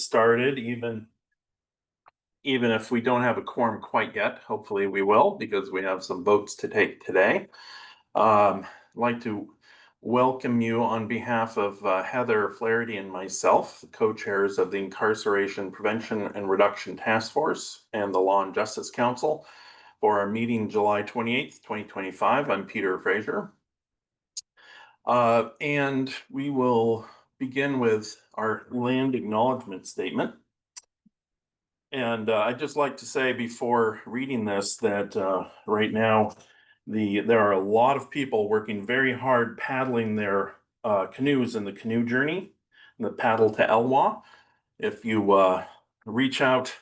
started, even if we don't have a quorum quite yet. Hopefully we will, because we have some votes to take today. I'd like to welcome you on behalf of Heather Flaherty and myself, the co-chairs of the Incarceration Prevention and Reduction Task Force and the Law and Justice Council, for our meeting July 28th, 2025. I'm Peter Fraser. And we will begin with our land acknowledgement statement. And I'd just like to say before reading this that right now there are a lot of people working very hard paddling their canoes in the canoe journey, the paddle to Elwha. If you reach out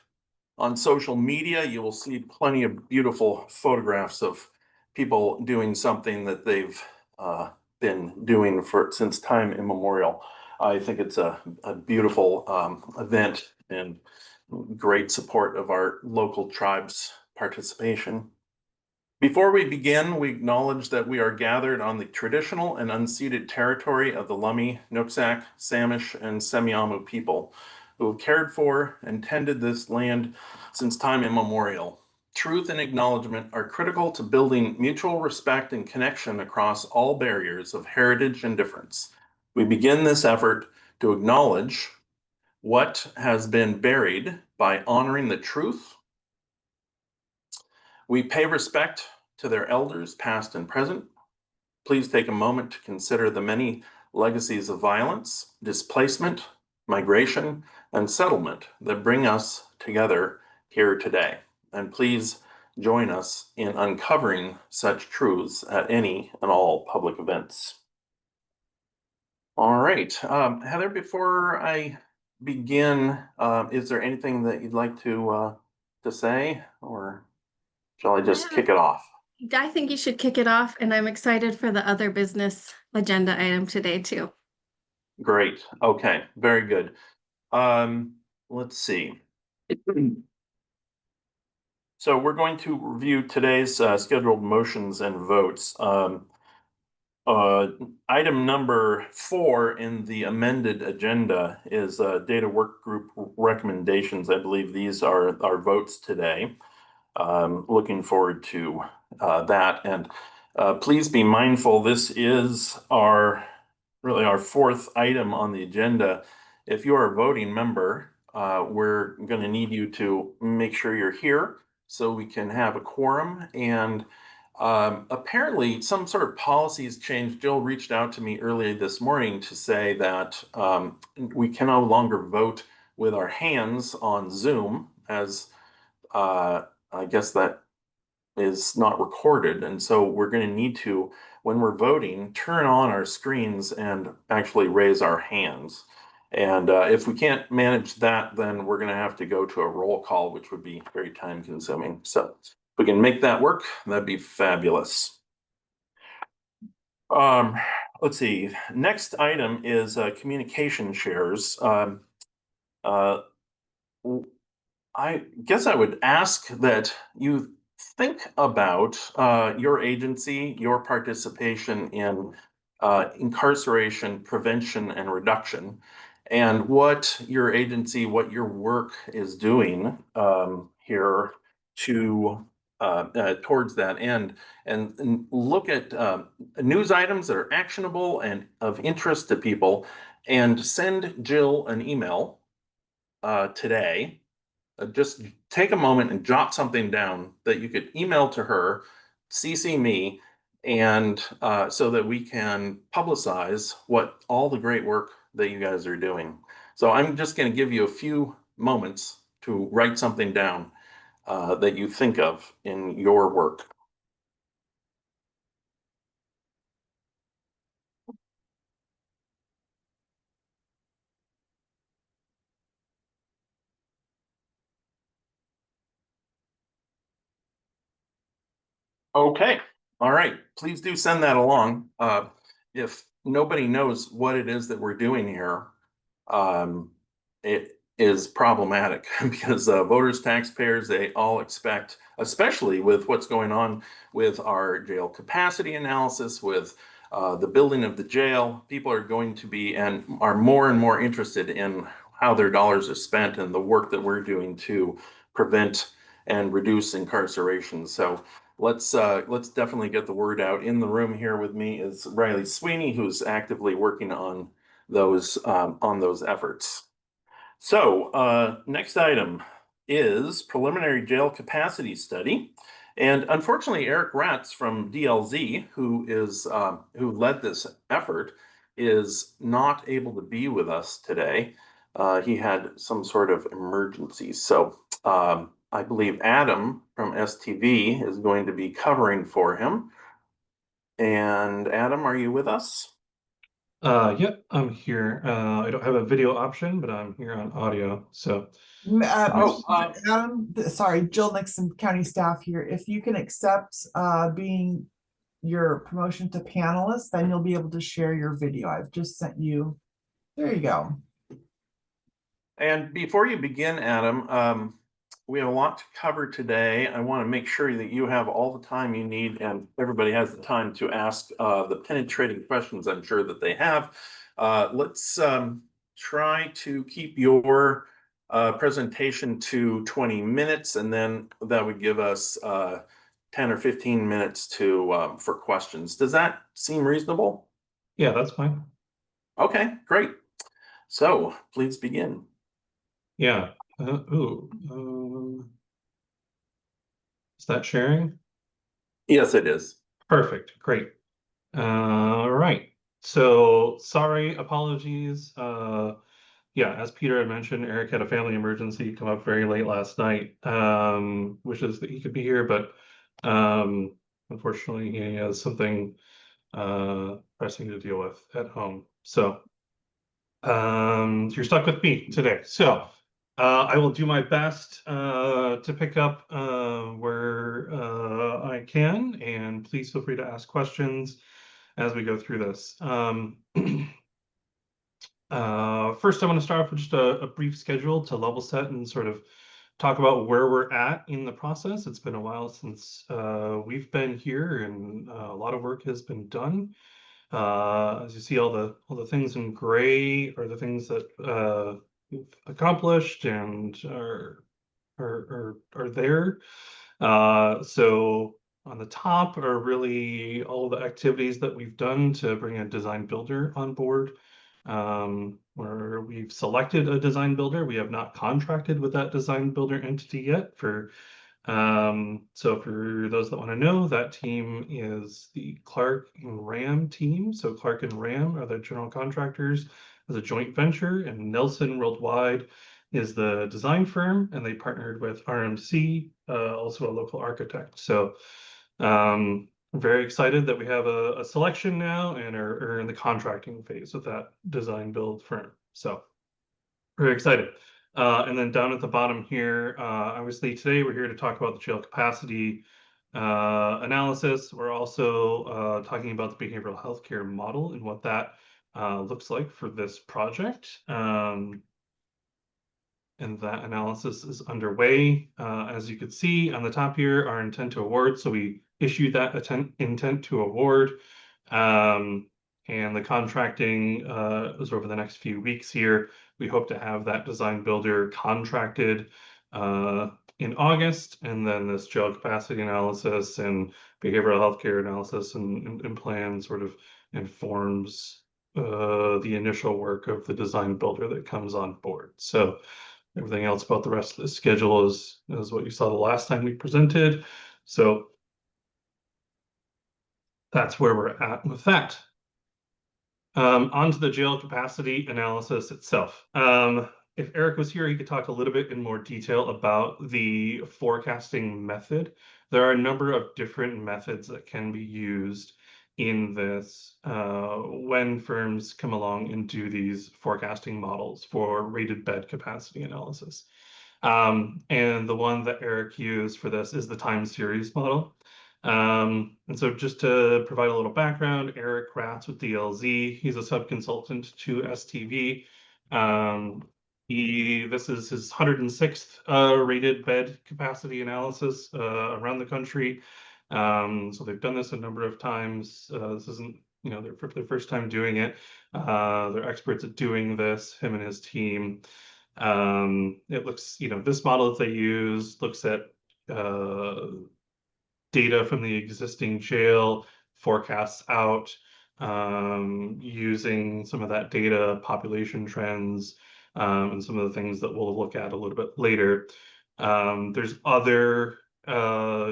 on social media, you will see plenty of beautiful photographs of people doing something that they've been doing since time immemorial. I think it's a beautiful event and great support of our local tribes' participation. Before we begin, we acknowledge that we are gathered on the traditional and unceded territory of the Lummi, Nooksack, Samish, and Semiahmoo people, who have cared for and tended this land since time immemorial. Truth and acknowledgement are critical to building mutual respect and connection across all barriers of heritage and difference. We begin this effort to acknowledge what has been buried by honoring the truth. We pay respect to their elders, past and present. Please take a moment to consider the many legacies of violence, displacement, migration, and settlement that bring us together here today. And please join us in uncovering such truths at any and all public events. All right, Heather, before I begin, is there anything that you'd like to say, or shall I just kick it off? I think you should kick it off, and I'm excited for the other business agenda item today too. Great. Okay, very good. Let's see. So we're going to review today's scheduled motions and votes. Item number 4 in the amended agenda is data work group recommendations. I believe these are our votes today. Looking forward to that. And please be mindful, this is really our 4th item on the agenda. If you are a voting member, we're going to need you to make sure you're here so we can have a quorum. And apparently some sort of policy has changed. Jill reached out to me earlier this morning to say that we can no longer vote with our hands on Zoom, as I guess that is not recorded. And so we're going to need to, when we're voting, turn on our screens and actually raise our hands. And if we can't manage that, then we're going to have to go to a roll call, which would be very time consuming. So if we can make that work, that'd be fabulous. Let's see. Next item is communication shares. I guess I would ask that you think about your agency, your participation in incarceration prevention and reduction, and what your agency, what your work is doing here to towards that end, and look at news items that are actionable and of interest to people, and send Jill an email today. Just take a moment and jot something down that you could email to her, CC me, and so that we can publicize what all the great work that you guys are doing. So I'm just going to give you a few moments to write something down that you think of in your work. Okay, all right, please do send that along. If nobody knows what it is that we're doing here, it is problematic because voters, taxpayers, they all expect, especially with what's going on with our jail capacity analysis, with the building of the jail, people are going to be and are more and more interested in how their dollars are spent and the work that we're doing to prevent and reduce incarceration. So let's definitely get the word out. In the room here with me is Riley Sweeney, who's actively working on those efforts. So, next item is preliminary jail capacity study. And unfortunately, Eric Ratz from DLZ, who led this effort, is not able to be with us today. He had some sort of emergency. So, I believe Adam from STV is going to be covering for him. And Adam, are you with us? Yep, I'm here. I don't have a video option, but I'm here on audio. So, Oh, Sorry, Jill Nixon, county staff here. If you can accept being your promotion to panelist, then you'll be able to share your video. I've just sent you. There you go. and before you begin, Adam, we have a lot to cover today. I want to make sure that you have all the time you need and everybody has the time to ask the penetrating questions I'm sure that they have. Let's try to keep your presentation to 20 minutes, and then that would give us 10 or 15 minutes for questions. Does that seem reasonable? yeah, that's fine. Okay, great. So please begin. Yeah. Is that sharing? Yes, it is. Perfect. Great. All right. So, sorry, apologies. Yeah, as Peter had mentioned, Eric had a family emergency come up very late last night. Wishes that he could be here, but unfortunately, he has something pressing to deal with at home. So, you're stuck with me today. So, I will do my best to pick up where I can, and please feel free to ask questions as we go through this. First, I want to start off with just a brief schedule to level set and sort of talk about where we're at in the process. It's been a while since we've been here, and a lot of work has been done. As you see, all the things in gray are the things that we've accomplished and are there. So on the top are really all the activities that we've done to bring a design builder on board. Where we've selected a design builder, we have not contracted with that design builder entity yet. So for those that want to know, that team is the Clark and Ram team. So Clark and Ram are the general contractors as a joint venture, and Nelson Worldwide is the design firm, and they partnered with RMC, also a local architect. So I'm very excited that we have a selection now and are in the contracting phase with that design build firm. So very excited. And then down at the bottom here, obviously today we're here to talk about the jail capacity analysis. We're also talking about the behavioral healthcare model and what that looks like for this project. And that analysis is underway. As you can see on the top here, our intent to award. So we issued that intent to award. And the contracting is over the next few weeks here. We hope to have that design builder contracted in August, and then this jail capacity analysis and behavioral healthcare analysis and plan sort of informs the initial work of the design builder that comes on board. So everything else about the rest of the schedule is what you saw the last time we presented. So that's where we're at with that. On to the jail capacity analysis itself. If Eric was here, he could talk a little bit in more detail about the forecasting method. There are a number of different methods that can be used in this when firms come along and do these forecasting models for rated bed capacity analysis. And the one that Eric used for this is the time series model. And so just to provide a little background, Eric Ratz with DLZ, he's a sub-consultant to STV. This is his 106th rated bed capacity analysis around the country. So they've done this a number of times. This isn't their first time doing it. They're experts at doing this, him and his team. It looks, this model that they use looks at data from the existing jail, forecasts out, using some of that data, population trends, and some of the things that we'll look at a little bit later. There's other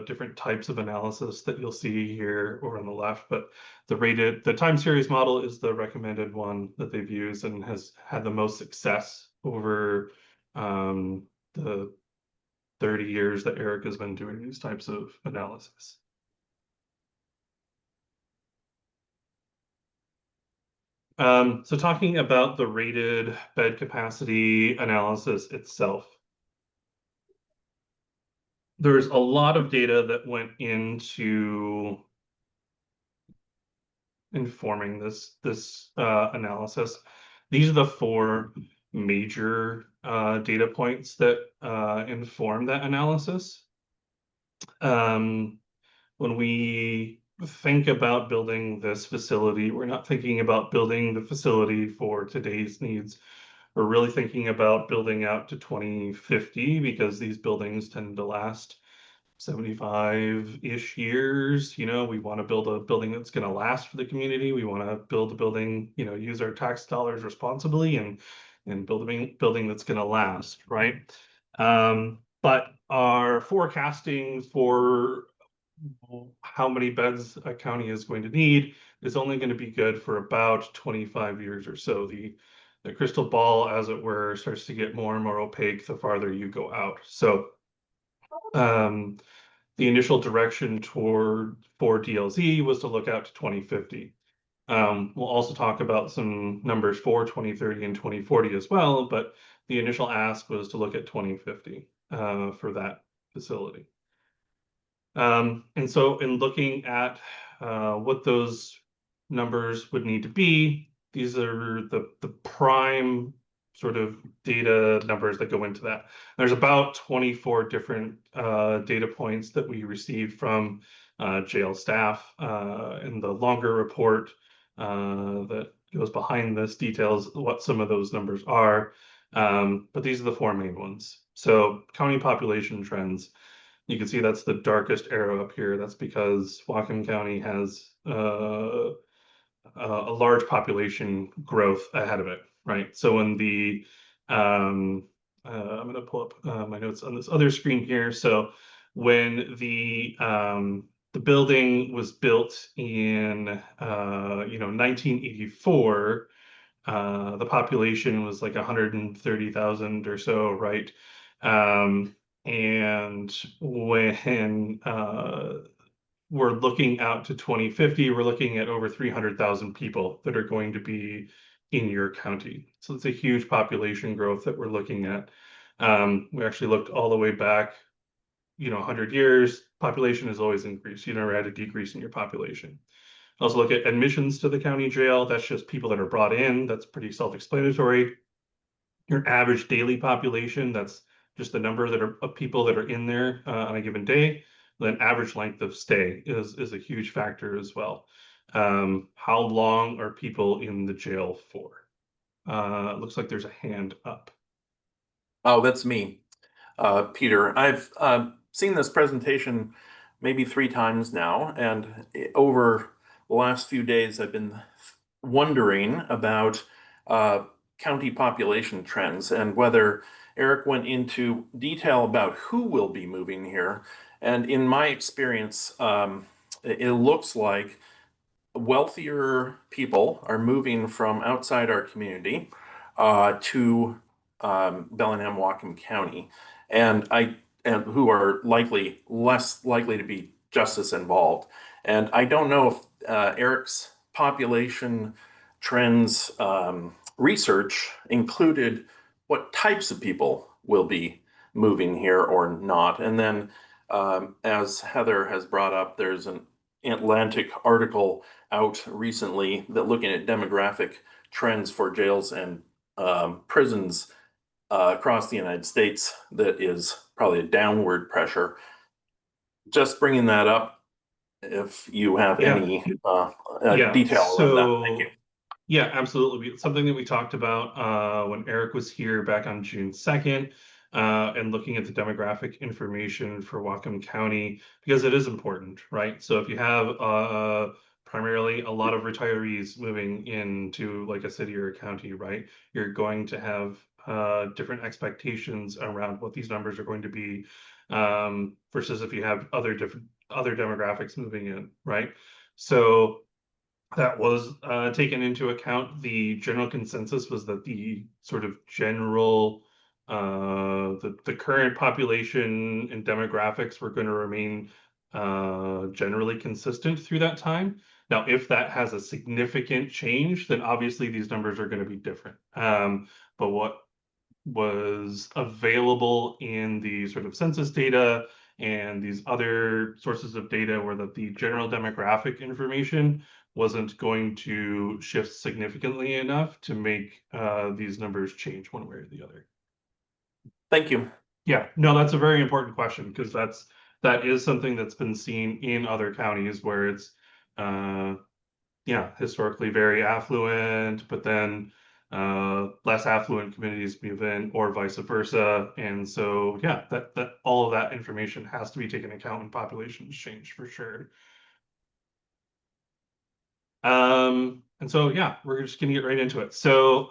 different types of analysis that you'll see here or on the left, but the time series model is the recommended one that they've used and has had the most success over the 30 years that Eric has been doing these types of analysis. So talking about the rated bed capacity analysis itself, there's a lot of data that went into informing this analysis. These are the 4 major data points that inform that analysis. When we think about building this facility, we're not thinking about building the facility for today's needs. We're really thinking about building out to 2050 because these buildings tend to last 75-ish years. We want to build a building that's going to last for the community. We want to build a building, use our tax dollars responsibly and build a building that's going to last, right? But our forecasting for how many beds a county is going to need is only going to be good for about 25 years or so. The crystal ball, as it were, starts to get more and more opaque the farther you go out. So the initial direction for DLZ was to look out to 2050. We'll also talk about some numbers for 2030 and 2040 as well, but the initial ask was to look at 2050 for that facility. And so in looking at what those numbers would need to be, these are the prime sort of data numbers that go into that. There's about 24 different data points that we received from jail staff, and the longer report that goes behind this details what some of those numbers are. But these are the 4 main ones. So county population trends. You can see that's the darkest arrow up here. That's because Whatcom County has a large population growth ahead of it, right? So when I'm going to pull up my notes on this other screen here. So when the building was built in 1984, the population was like 130,000 or so, right? And when we're looking out to 2050, we're looking at over 300,000 people that are going to be in your county. So it's a huge population growth that we're looking at. We actually looked all the way back, 100 years, population has always increased. You never had a decrease in your population. Also look at admissions to the county jail. That's just people that are brought in. That's pretty self-explanatory. Your average daily population, that's just the number of people that are in there on a given day. Then average length of stay is a huge factor as well. How long are people in the jail for? It looks like there's a hand up. Oh, that's me, Peter. I've seen this presentation maybe 3 times now, and over the last few days, I've been wondering about county population trends and whether Eric went into detail about who will be moving here. And in my experience, it looks like wealthier people are moving from outside our community to Bellingham, Whatcom County, and who are less likely to be justice involved. And I don't know if Eric's population trends research included what types of people will be moving here or not. And then, as Heather has brought up, there's an Atlantic article out recently that looking at demographic trends for jails and prisons across the United States that is probably a downward pressure. Just bringing that up if you have Yeah. any Yeah, detail around that. Thank so you. yeah, absolutely. It's something that we talked about when Eric was here back on June 2nd, and looking at the demographic information for Whatcom County, because it is important, right? So if you have primarily a lot of retirees moving into like a city or a county, right, you're going to have different expectations around what these numbers are going to be, versus if you have other demographics moving in, right? So that was taken into account. The general consensus was that the sort of general the current population and demographics were going to remain generally consistent through that time. Now, if that has a significant change, then obviously these numbers are going to be different. But what was available in the sort of census data and these other sources of data were that the general demographic information wasn't going to shift significantly enough to make these numbers change one way or the other. Thank you. Yeah, no, that's a very important question, because that is something that's been seen in other counties where it's yeah, historically very affluent, but then less affluent communities move in, or vice versa. And so yeah, that all of that information has to be taken into account when populations change, for sure. And so yeah, we're just gonna get right into it. So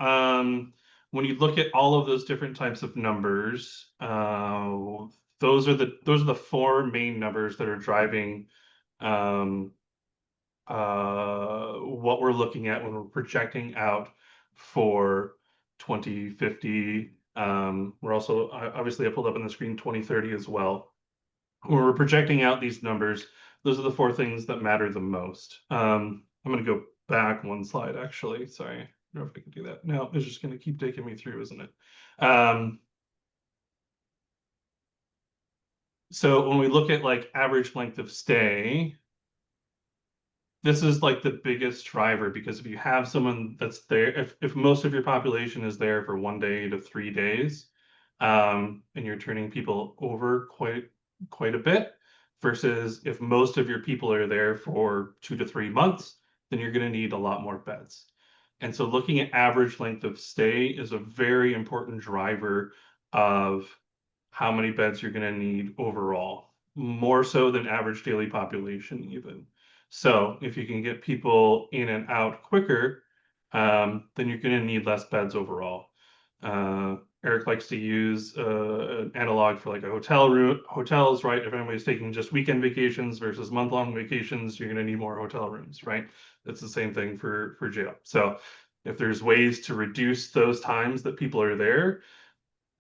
when you look at all of those different types of numbers, those are the four main numbers that are driving what we're looking at when we're projecting out for 2050. We're also obviously I pulled up on the screen 2030 as well. When we're projecting out these numbers, those are the four things that matter the most. I'm going to go back one slide, actually. Sorry, I don't know if I can do that. No, it's just going to keep taking me through, isn't it? So when we look at like average length of stay, this is like the biggest driver, because if you have someone that's there, if most of your population is there for 1 day to 3 days, and you're turning people over quite a bit, versus if most of your people are there for 2 to 3 months, then you're going to need a lot more beds. And so looking at average length of stay is a very important driver of how many beds you're going to need overall, more so than average daily population even. So if you can get people in and out quicker, then you're going to need less beds overall. Eric likes to use an analog for like a hotel room. Hotels, right? If anybody's taking just weekend vacations versus month-long vacations, you're going to need more hotel rooms, right? It's the same thing for jail. So if there's ways to reduce those times that people are there,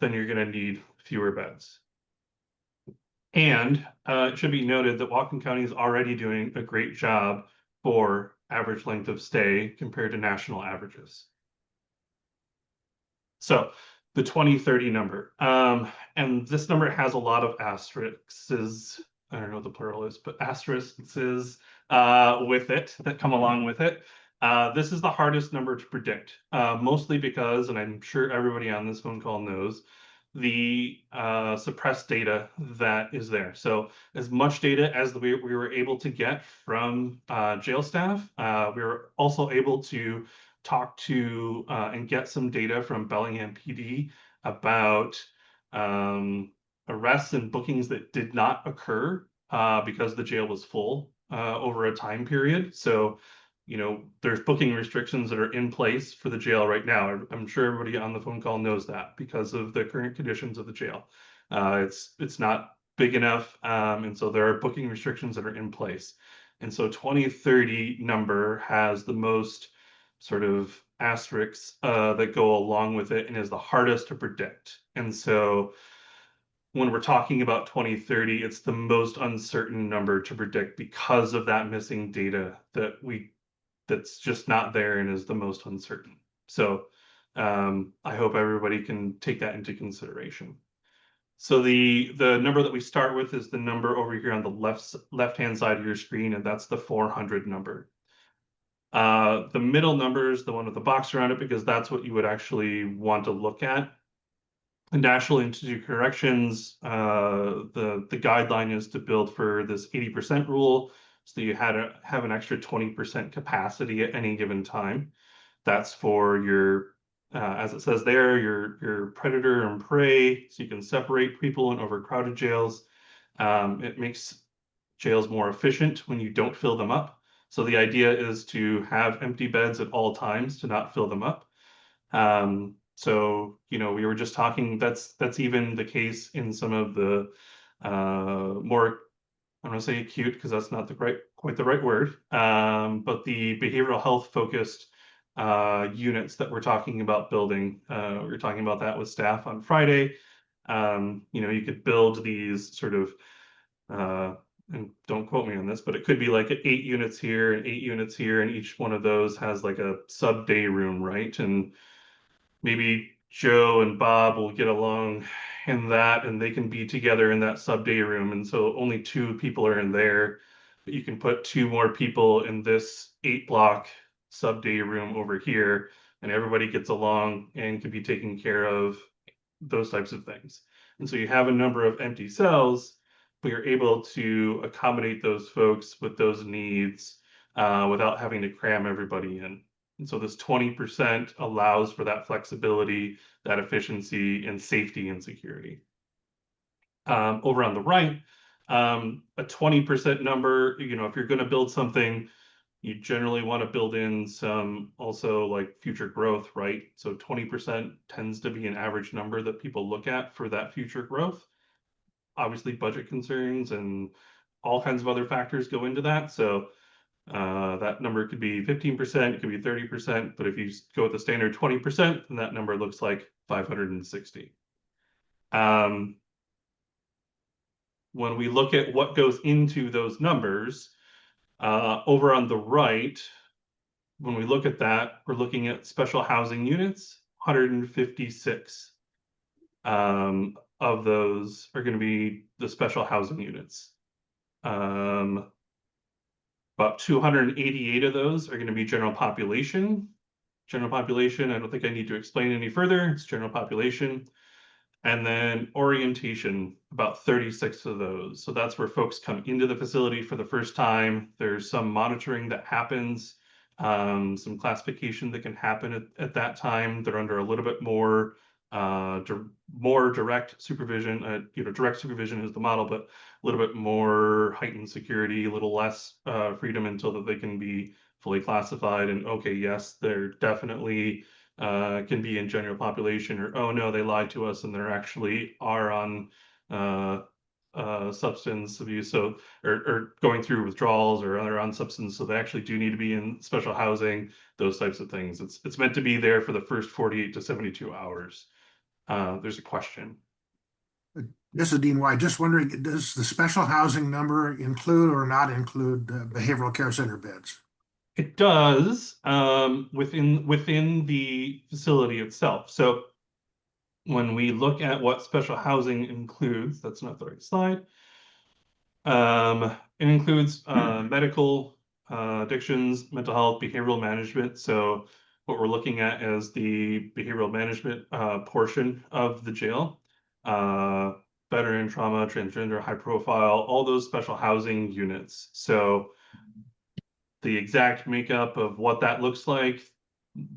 then you're going to need fewer beds. And it should be noted that Whatcom County is already doing a great job for average length of stay compared to national averages. So the 2030 number, and this number has a lot of asterisks. I don't know what the plural is, but asterisks with it that come along with it. This is the hardest number to predict, mostly because, and I'm sure everybody on this phone call knows, the suppressed data that is there. So as much data as we were able to get from jail staff, we were also able to talk to and get some data from Bellingham PD about arrests and bookings that did not occur because the jail was full over a time period. So, you know, there's booking restrictions that are in place for the jail right now. I'm sure everybody on the phone call knows that because of the current conditions of the jail. It's not big enough, and so there are booking restrictions that are in place. And so 2030 number has the most sort of asterisks that go along with it and is the hardest to predict. And so when we're talking about 2030, it's the most uncertain number to predict because of that missing data that's just not there and is the most uncertain. So I hope everybody can take that into consideration. So the number that we start with is the number over here on the left-hand side of your screen, and that's the 400 number. The middle number is the one with the box around it, because that's what you would actually want to look at. The National Institute of Corrections, the guideline is to build for this 80% rule, So you have an extra 20% capacity at any given time. That's for your, as it says there, your predator and prey, so you can separate people in overcrowded jails. It makes jails more efficient when you don't fill them up. So the idea is to have empty beds at all times to not fill them up. So, you know, we were just talking, that's even the case in some of the more, I'm gonna say acute because that's not quite the right word, but the behavioral health focused units that we're talking about building. We were talking about that with staff on Friday. You know, you could build these sort of and don't quote me on this, but it could be like 8 units here and 8 units here, and each one of those has like a sub day room, right? And maybe Joe and Bob will get along in that, and they can be together in that sub day room. And so only 2 people are in there, but you can put 2 more people in this 8 block sub day room over here, and everybody gets along and can be taken care of, those types of things. And so you have a number of empty cells, but you're able to accommodate those folks with those needs without having to cram everybody in. And so this 20% allows for that flexibility, that efficiency, and safety and security. Over on the right, a 20% number, you know, if you're going to build something, you generally want to build in some also like future growth, right? So 20% tends to be an average number that people look at for that future growth. Obviously, budget concerns and all kinds of other factors go into that. So that number could be 15%, it could be 30%, but if you go with the standard 20%, then that number looks like 560. When we look at what goes into those numbers, over on the right, when we look at that, we're looking at special housing units, 156 of those are going to be the special housing units. About 288 of those are going to be general population. General population, I don't think I need to explain any further. It's general population. And then orientation, about 36 of those. So that's where folks come into the facility for the first time. There's some monitoring that happens, some classification that can happen at that time. They're under a little bit more direct supervision. You know, direct supervision is the model, but a little bit more heightened security, a little less freedom until that they can be fully classified. And okay, yes, they're definitely can be in general population, or oh no, they lied to us and they're actually are on substance abuse, so or going through withdrawals or other on substance, so they actually do need to be in special housing, those types of things. It's meant to be there for the first 48 to 72 hours. There's a question. This is Dean White. Just wondering, does the special housing number include or not include behavioral care center beds? It does, within the facility itself. So when we look at what special housing includes, that's not the right slide. It includes medical, addictions, mental health, behavioral management. So what we're looking at is the behavioral management portion of the jail. Veteran trauma, transgender, high profile, all those special housing units. So the exact makeup of what that looks like,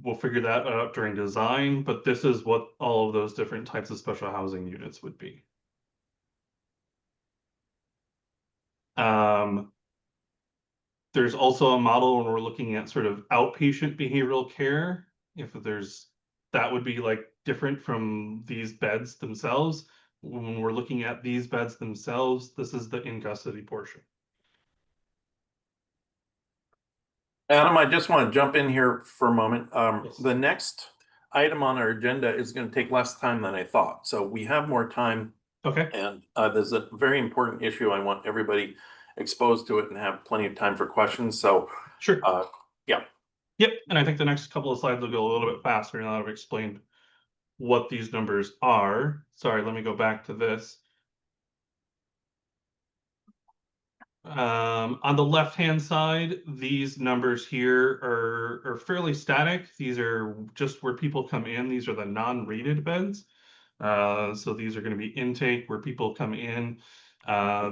we'll figure that out during design, but this is what all of those different types of special housing units would be. There's also a model when we're looking at sort of outpatient behavioral care. If there's, that would be like different from these beds themselves. When we're looking at these beds themselves, this is the in custody portion. Adam, I just want to jump in here for a moment. Yes. The next item on our agenda is going to take less time than I thought. So we have more time. Okay. And there's a very important issue. I want everybody exposed to it and have plenty of time for questions. So Sure. yeah. Yep. And I think the next couple of slides will go a little bit faster now that I've explained what these numbers are. Sorry, let me go back to this. On the left-hand side, these numbers here are fairly static. These are just where people come in. These are the non-rated beds. So these are going to be intake where people come in.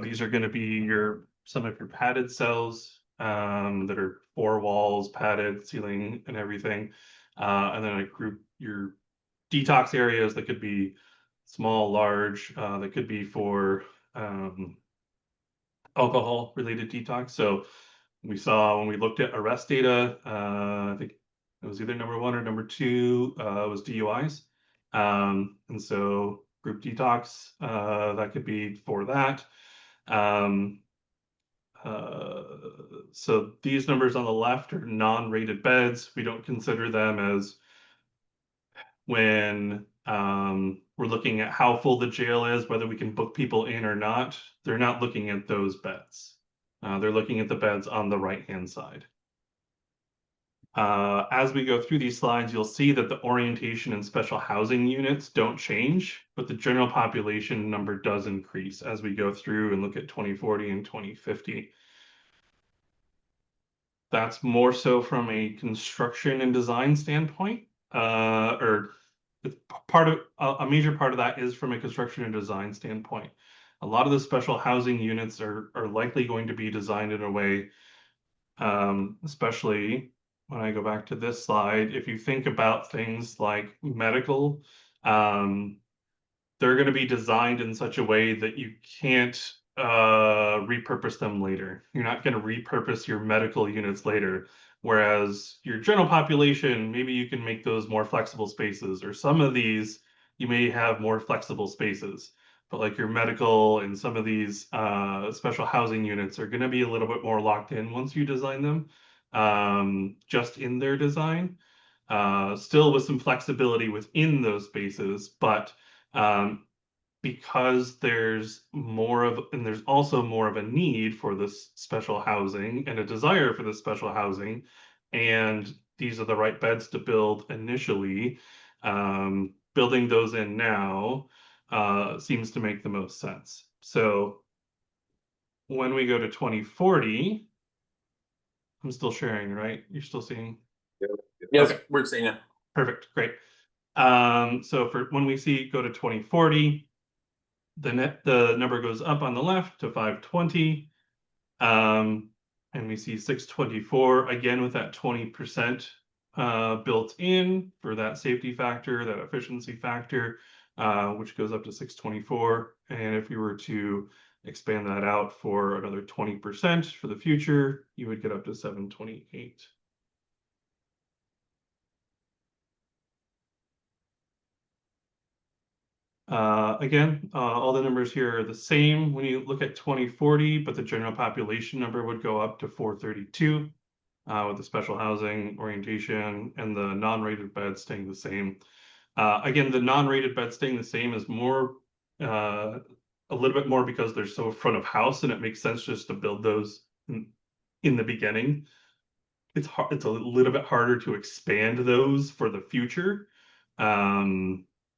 These are going to be your some of your padded cells that are 4 walls, padded, ceiling, and everything. And then I group your detox areas that could be small, large, that could be for alcohol related detox. So we saw when we looked at arrest data, I think it was either number 1 or number 2 was DUIs. And so group detox, that could be for that. So these numbers on the left are non-rated beds. We don't consider them as when we're looking at how full the jail is, whether we can book people in or not. They're not looking at those beds. They're looking at the beds on the right-hand side. As we go through these slides, you'll see that the orientation and special housing units don't change, but the general population number does increase as we go through and look at 2040 and 2050. That's more so from a construction and design standpoint, or part of a major part of that is from a construction and design standpoint. A lot of the special housing units are likely going to be designed in a way, especially when I go back to this slide, if you think about things like medical, they're going to be designed in such a way that you can't repurpose them later. You're not going to repurpose your medical units later. Whereas your general population, maybe you can make those more flexible spaces, or some of these you may have more flexible spaces. But like your medical and some of these special housing units are going to be a little bit more locked in once you design them, just in their design. Still with some flexibility within those spaces, but because there's also more of a need for this special housing and a desire for this special housing, and these are the right beds to build initially, building those in now seems to make the most sense. So when we go to 2040, I'm still sharing, right? You're still seeing? Yes, Okay. we're seeing it. Perfect, great. So for when we go to 2040, the number goes up on the left to 520, and we see 624 again with that 20% built in for that safety factor, that efficiency factor, which goes up to 624. And if you were to expand that out for another 20% for the future, you would get up to 728. Again, all the numbers here are the same when you look at 2040, but the general population number would go up to 432 with the special housing orientation and the non-rated beds staying the same. Again, the non-rated beds staying the same is more, a little bit more because they're so front of house, and it makes sense just to build those in the beginning. It's hard, it's a little bit harder to expand those for the future.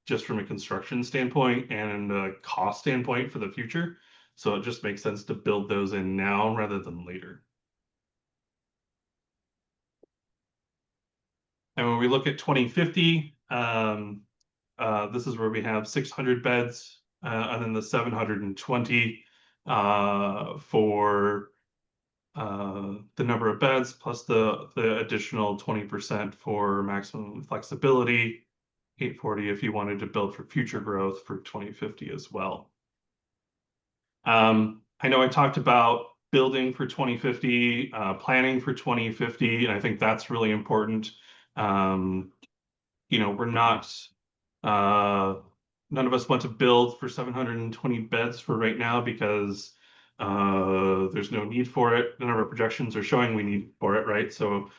Just from a construction standpoint and a cost standpoint for the future. So it just makes sense to build those in now rather than later. And when we look at 2050, this is where we have 600 beds and then the 720 for the number of beds plus the additional 20% for maximum flexibility. 840 if you wanted to build for future growth for 2050 as well. I know I talked about building for 2050, planning for 2050, and I think that's really important. You know, we're not, none of us want to build for 720 beds for right now because there's no need for it. None of our projections are showing we need for it, right? So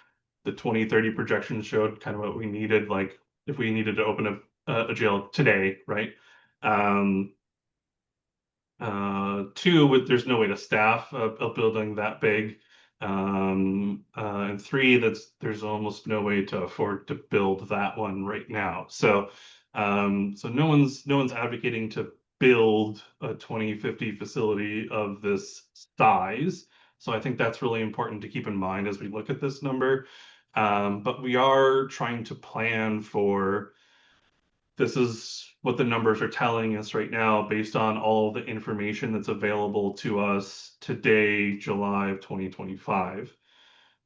the 2030 projections showed kind of what we needed, like if we needed to open a jail today, right? Two, there's no way to staff a building that big. And three, there's almost no way to afford to build that one right now. So no one's advocating to build a 2050 facility of this size. So I think that's really important to keep in mind as we look at this number. But we are trying to plan for this is what the numbers are telling us right now based on all the information that's available to us today, July of 2025.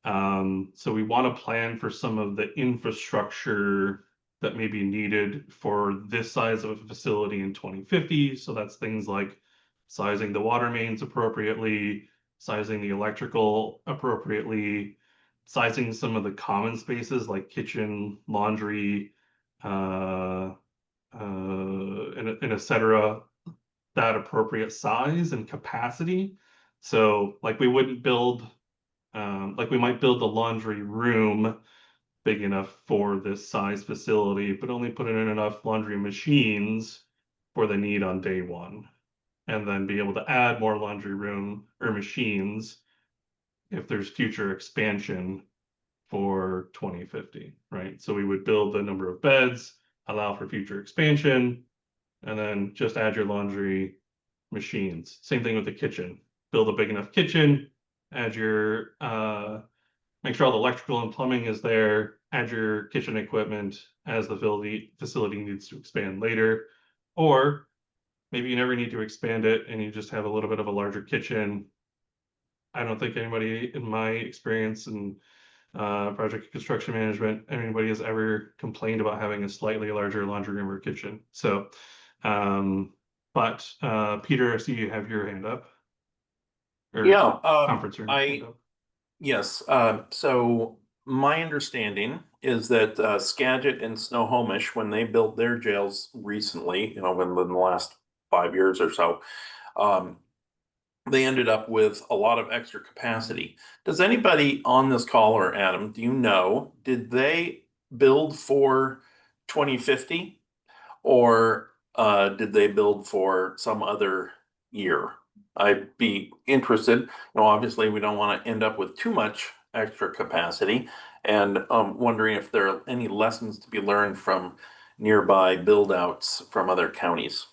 So we want to plan for some of the infrastructure that may be needed for this size of a facility in 2050. So that's things like sizing the water mains appropriately, sizing the electrical appropriately, sizing some of the common spaces like kitchen, laundry, and et cetera, that appropriate size and capacity. So like we wouldn't build, like we might build the laundry room big enough for this size facility, but only put in enough laundry machines for the need on day one. And then be able to add more laundry room or machines if there's future expansion for 2050, right? So we would build the number of beds, allow for future expansion, and then just add your laundry machines. Same thing with the kitchen. Build a big enough kitchen, add your make sure all the electrical and plumbing is there, add your kitchen equipment as the facility needs to expand later. Or maybe you never need to expand it and you just have a little bit of a larger kitchen. I don't think anybody in my experience in project construction management, anybody has ever complained about having a slightly larger laundry room or kitchen. So, Peter, I see you have your hand up. Or Yeah, conference room hand up. yes, so my understanding is that Skagit and Snohomish, when they built their jails recently, within the last 5 years or so, they ended up with a lot of extra capacity. Does anybody on this call, or Adam, do you know, did they build for 2050 or did they build for some other year? I'd be interested. Obviously, we don't want to end up with too much extra capacity, and wondering if there are any lessons to be learned from nearby build outs from other counties.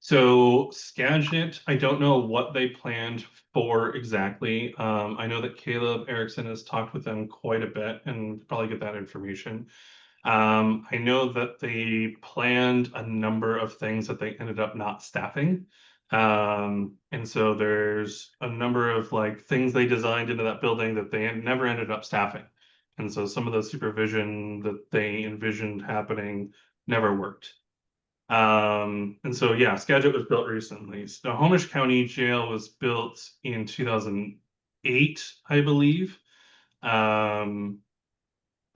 So Skagit, I don't know what they planned for exactly. I know that Caleb Erickson has talked with them quite a bit and probably get that information. I know that they planned a number of things that they ended up not staffing. And so there's a number of like things they designed into that building that they never ended up staffing. And so some of the supervision that they envisioned happening never worked. And so yeah, Skagit was built recently. Snohomish County Jail was built in 2008, I believe. I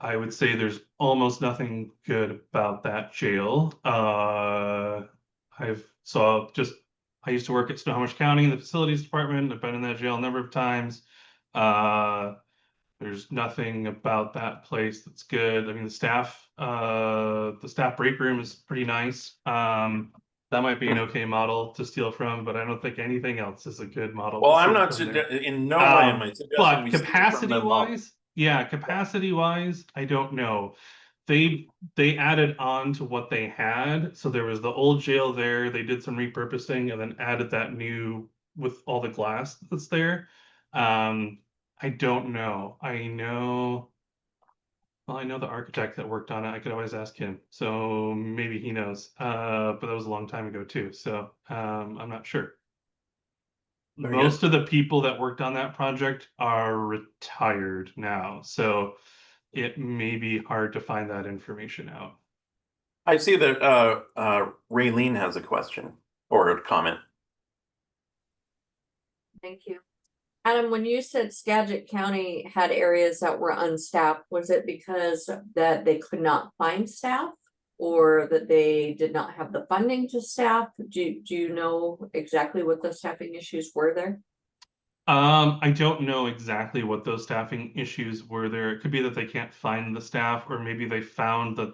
would say there's almost nothing good about that jail. I used to work at Snohomish County in the facilities department. I've been in that jail a number of times. There's nothing about that place that's good. I mean, the staff break room is pretty nice. That might be an okay model to steal from, but I don't think anything else is a good model. Well, to I'm steal not from there. in no way am I suggesting But we steal from capacity them all. wise, yeah, capacity wise, I don't know. They added on to what they had. So there was the old jail there. They did some repurposing and then added that new with all the glass that's there. I don't know. Well, I know the architect that worked on it. I could always ask him. So maybe he knows. But that was a long time ago too. So I'm not sure. Very Most good. of the people that worked on that project are retired now. So it may be hard to find that information out. I see that Raylene has a question or a comment. Thank you. Adam, when you said Skagit County had areas that were unstaffed, was it because that they could not find staff or that they did not have the funding to staff? Do you know exactly what the staffing issues were there? I don't know exactly what those staffing issues were there. It could be that they can't find the staff, or maybe they found that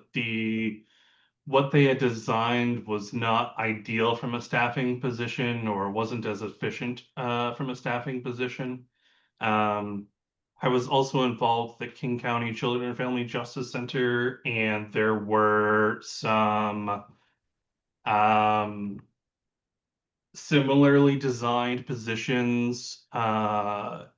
what they had designed was not ideal from a staffing position or wasn't as efficient from a staffing position. I was also involved with the King County Children and Family Justice Center, and there were some similarly designed positions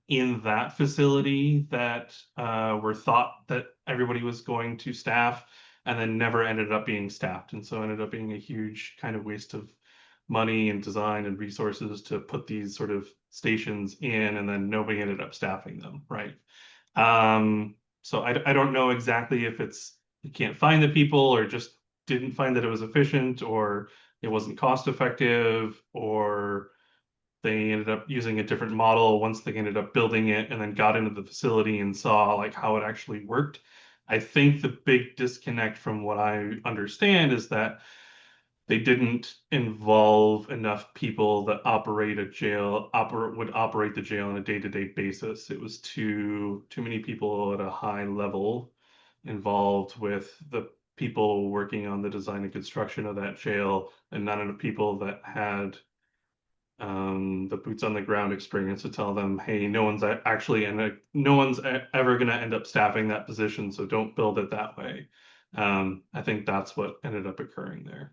in that facility that were thought that everybody was going to staff. and then never ended up being staffed. And so ended up being a huge kind of waste of money and design and resources to put these sort of stations in, and then nobody ended up staffing them, right? So I don't know exactly if it's you can't find the people, or just didn't find that it was efficient, or it wasn't cost effective, or they ended up using a different model once they ended up building it and then got into the facility and saw like how it actually worked. I think the big disconnect from what I understand is that they didn't involve enough people that operate a jail, would operate the jail on a day-to-day basis. It was too many people at a high level involved with the people working on the design and construction of that jail, and not enough people that had the boots on the ground experience to tell them, hey, no one's actually no one's ever going to end up staffing that position, so don't build it that way. I think that's what ended up occurring there.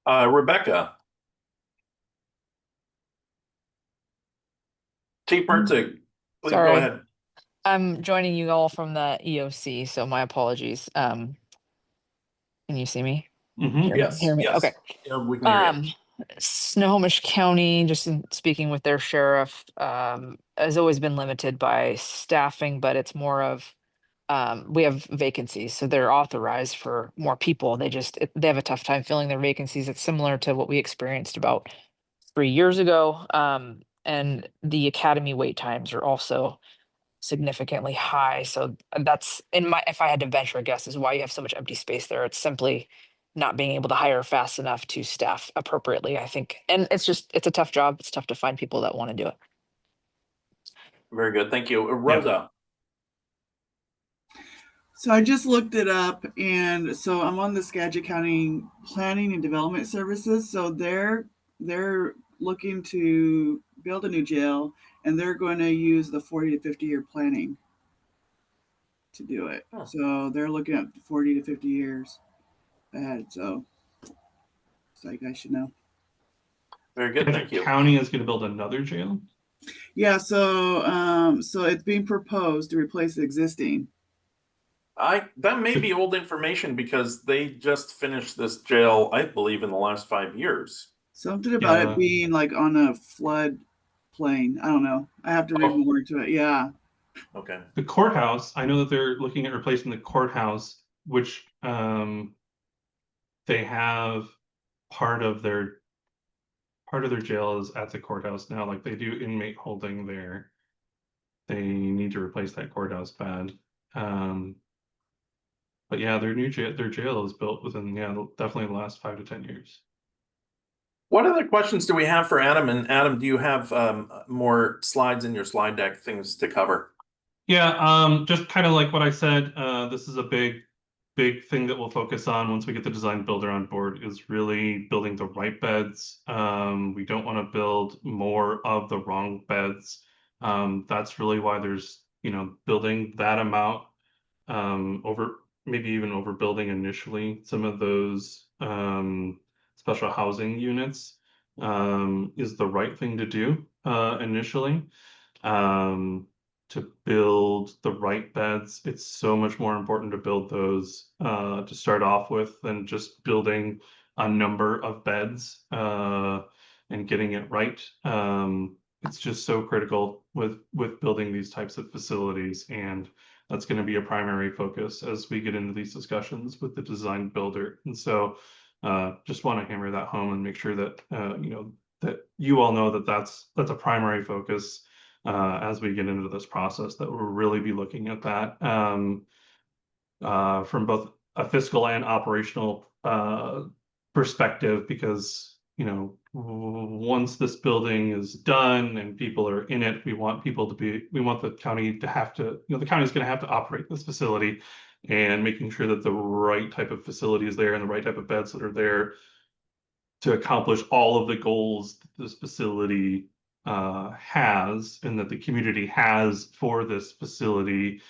Rebecca. Chief Mertzig, please go Sorry. ahead. I'm joining you all from the EOC, so my apologies. Can you see me? Mhm. Yes, Hear me? yes. Okay. Yeah, we can hear you. Snohomish County, just in speaking with their sheriff, has always been limited by staffing, but it's more of we have vacancies, so they're authorized for more people. They have a tough time filling their vacancies. It's similar to what we experienced about 3 years ago. And the academy wait times are also significantly high. So that's if I had to venture a guess, is why you have so much empty space there. It's simply not being able to hire fast enough to staff appropriately, I think. And it's a tough job. It's tough to find people that want to do it. Very good. Thank you. Rosa. So I just looked it up, and so I'm on the Skagit County Planning and Development Services. So they're looking to build a new jail, and they're going to use the 40 to 50 year planning to do it. Huh. So they're looking at 40 to 50 years ahead. So you guys should know. Very good. Thank you. County is going to build another jail. Yeah. So it's being proposed to replace the existing. That may be old information because they just finished this jail, I believe, in the last 5 years. Something about Yeah. it being like on a flood plain. I don't know. I have to read more into it. Yeah. Okay. The courthouse, I know that they're looking at replacing the courthouse, which they have part of their jail is at the courthouse now. Like they do inmate holding there. They need to replace that courthouse bad. But yeah, their jail is built within definitely the last 5 to 10 years. What other questions do we have for Adam? And Adam, do you have more slides in your slide deck, things to cover? Yeah, just kind of like what I said, this is a big thing that we'll focus on once we get the design builder on board, is really building the right beds. We don't want to build more of the wrong beds. That's really why there's, building that amount, maybe even overbuilding initially some of those special housing units is the right thing to do initially. To build the right beds, it's so much more important to build those to start off with than just building a number of beds and getting it right. It's just so critical with building these types of facilities, and that's going to be a primary focus as we get into these discussions with the design builder. And so just want to hammer that home and make sure that that you all know that that's a primary focus as we get into this process, that we'll really be looking at that from both a fiscal and operational perspective, because once this building is done and people are in it, we want the county to have to, the county is going to have to operate this facility, and making sure that the right type of facility is there and the right type of beds that are there to accomplish all of the goals that this facility has and that the community has for this facility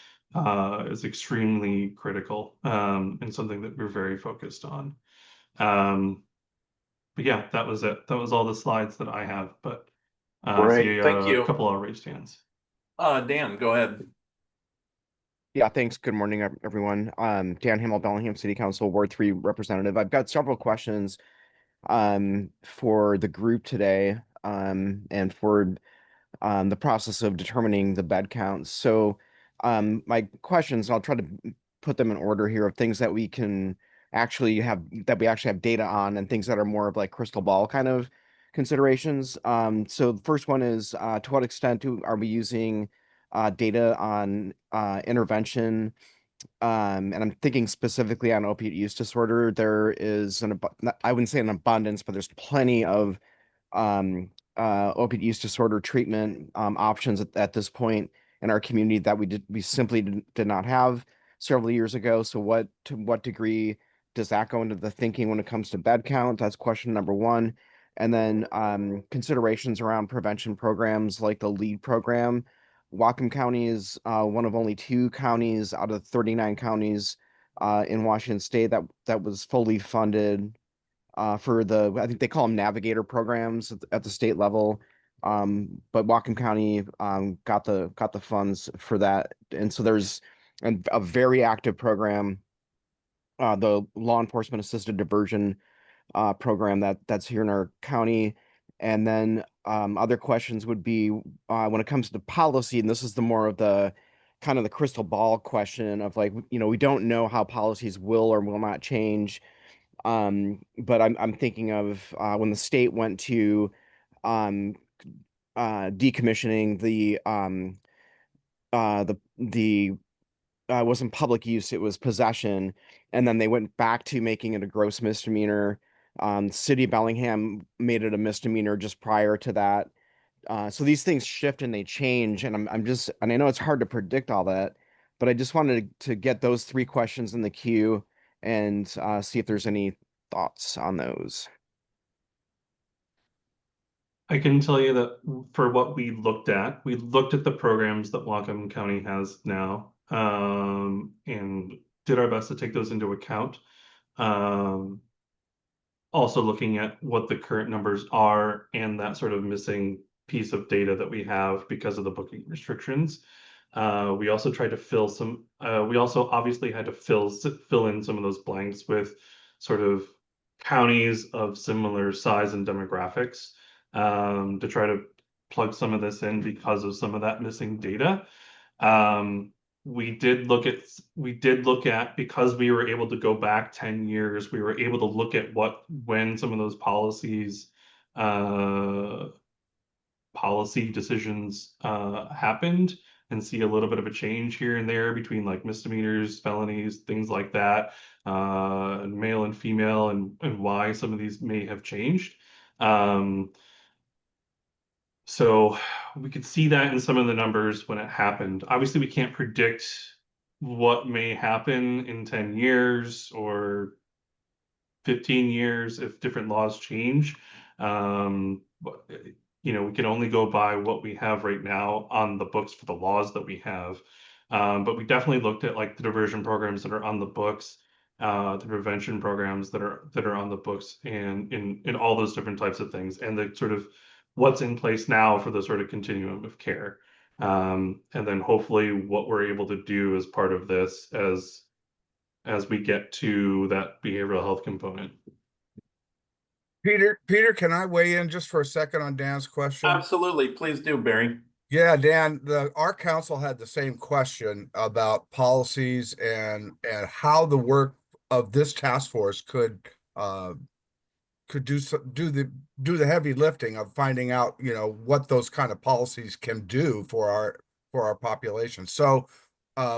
is extremely critical and something that we're very focused on. But yeah, that was it. That was all the slides that I have. But Great, thank you. A couple of raised hands. Dan, go ahead. Yeah, thanks. Good morning, everyone. Dan Hamel, Bellingham City Council, Ward 3 representative. I've got several questions for the group today and for the process of determining the bed counts. So my questions, I'll try to put them in order here of things that we can actually have, that we actually have data on, and things that are more of like crystal ball kind of considerations. So the first one is to what extent are we using data on intervention, and I'm thinking specifically on opiate use disorder. There is I wouldn't say an abundance, but there's plenty of opiate use disorder treatment options at this point in our community that we simply did not have several years ago. So to what degree does that go into the thinking when it comes to bed count? That's question number one. And then considerations around prevention programs like the LEAD program. Whatcom County is one of only 2 counties out of 39 counties in Washington State that was fully funded for I think they call them navigator programs at the state level. But Whatcom County got the funds for that. And so there's a very active program, the law enforcement assisted diversion program that's here in our county. And then other questions would be when it comes to policy, and this is the more of the kind of the crystal ball question of like, we don't know how policies will or will not change. But I'm thinking of when the state went to um, decommissioning the wasn't public use, it was possession, and then they went back to making it a gross misdemeanor. City of Bellingham made it a misdemeanor just prior to that. So these things shift and they change, and and I know it's hard to predict all that, but I just wanted to get those 3 questions in the queue and see if there's any thoughts on those. I can tell you that for what we looked at the programs that Whatcom County has now, and did our best to take those into account. Also looking at what the current numbers are and that sort of missing piece of data that we have because of the booking restrictions. We also tried to fill some, we also obviously had to fill in some of those blanks with sort of counties of similar size and demographics, to try to plug some of this in because of some of that missing data. We did look at, because we were able to go back 10 years, we were able to look at when some of those policy decisions happened, and see a little bit of a change here and there between like misdemeanors, felonies, things like that, male and female, and why some of these may have changed. So we could see that in some of the numbers when it happened. Obviously, we can't predict what may happen in 10 years or 15 years if different laws change. But, we can only go by what we have right now on the books for the laws that we have. But we definitely looked at like the diversion programs that are on the books, the prevention programs that are on the books, and in all those different types of things, and the sort of what's in place now for the sort of continuum of care. And then hopefully what we're able to do as part of this as we get to that behavioral health component. Peter, can I weigh in just for a second on Dan's question? Absolutely. Please do, Barry. Yeah, Dan, our council had the same question about policies and how the work of this task force could do the heavy lifting of finding out, what those kind of policies can do for our population. So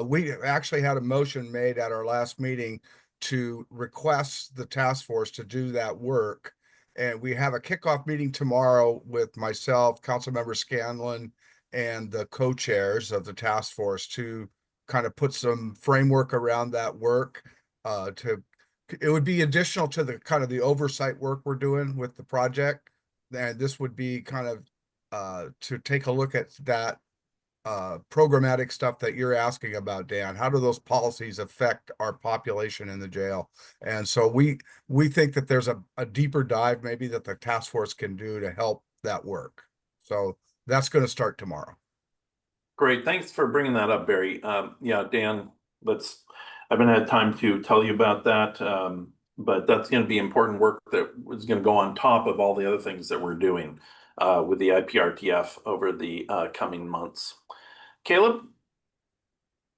we actually had a motion made at our last meeting to request the task force to do that work. And we have a kickoff meeting tomorrow with myself, Councilmember Scanlon, and the co-chairs of the task force to kind of put some framework around that work. It would be additional to the kind of the oversight work we're doing with the project. And this would be kind of to take a look at that programmatic stuff that you're asking about, Dan. How do those policies affect our population in the jail? And so we think that there's a deeper dive maybe that the task force can do to help that work. So that's going to start tomorrow. Great, thanks for bringing that up, Barry. Yeah, Dan, I haven't had time to tell you about that. But that's gonna be important work that is gonna go on top of all the other things that we're doing with the IPRTF over the coming months. Caleb?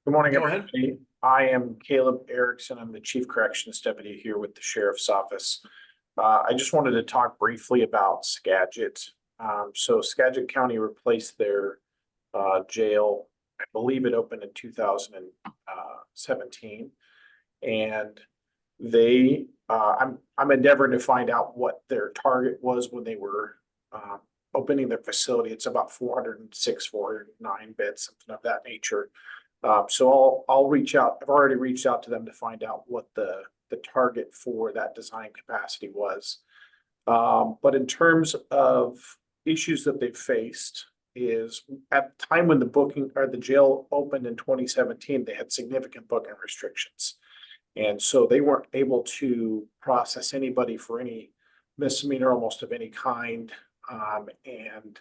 Good morning, Go ahead. everybody. I am Caleb Erickson. I'm the Chief Corrections Deputy here with the Sheriff's Office. I just wanted to talk briefly about Skagit. So Skagit County replaced their jail. I believe it opened in 2017. And I'm endeavoring to find out what their target was when they were opening their facility. It's about 406, 409 beds, something of that nature. So I'll reach out. I've already reached out to them to find out what the target for that design capacity was. But in terms of issues that they've faced is at the time when the jail opened in 2017, they had significant booking restrictions. And so they weren't able to process anybody for any misdemeanor almost of any kind. And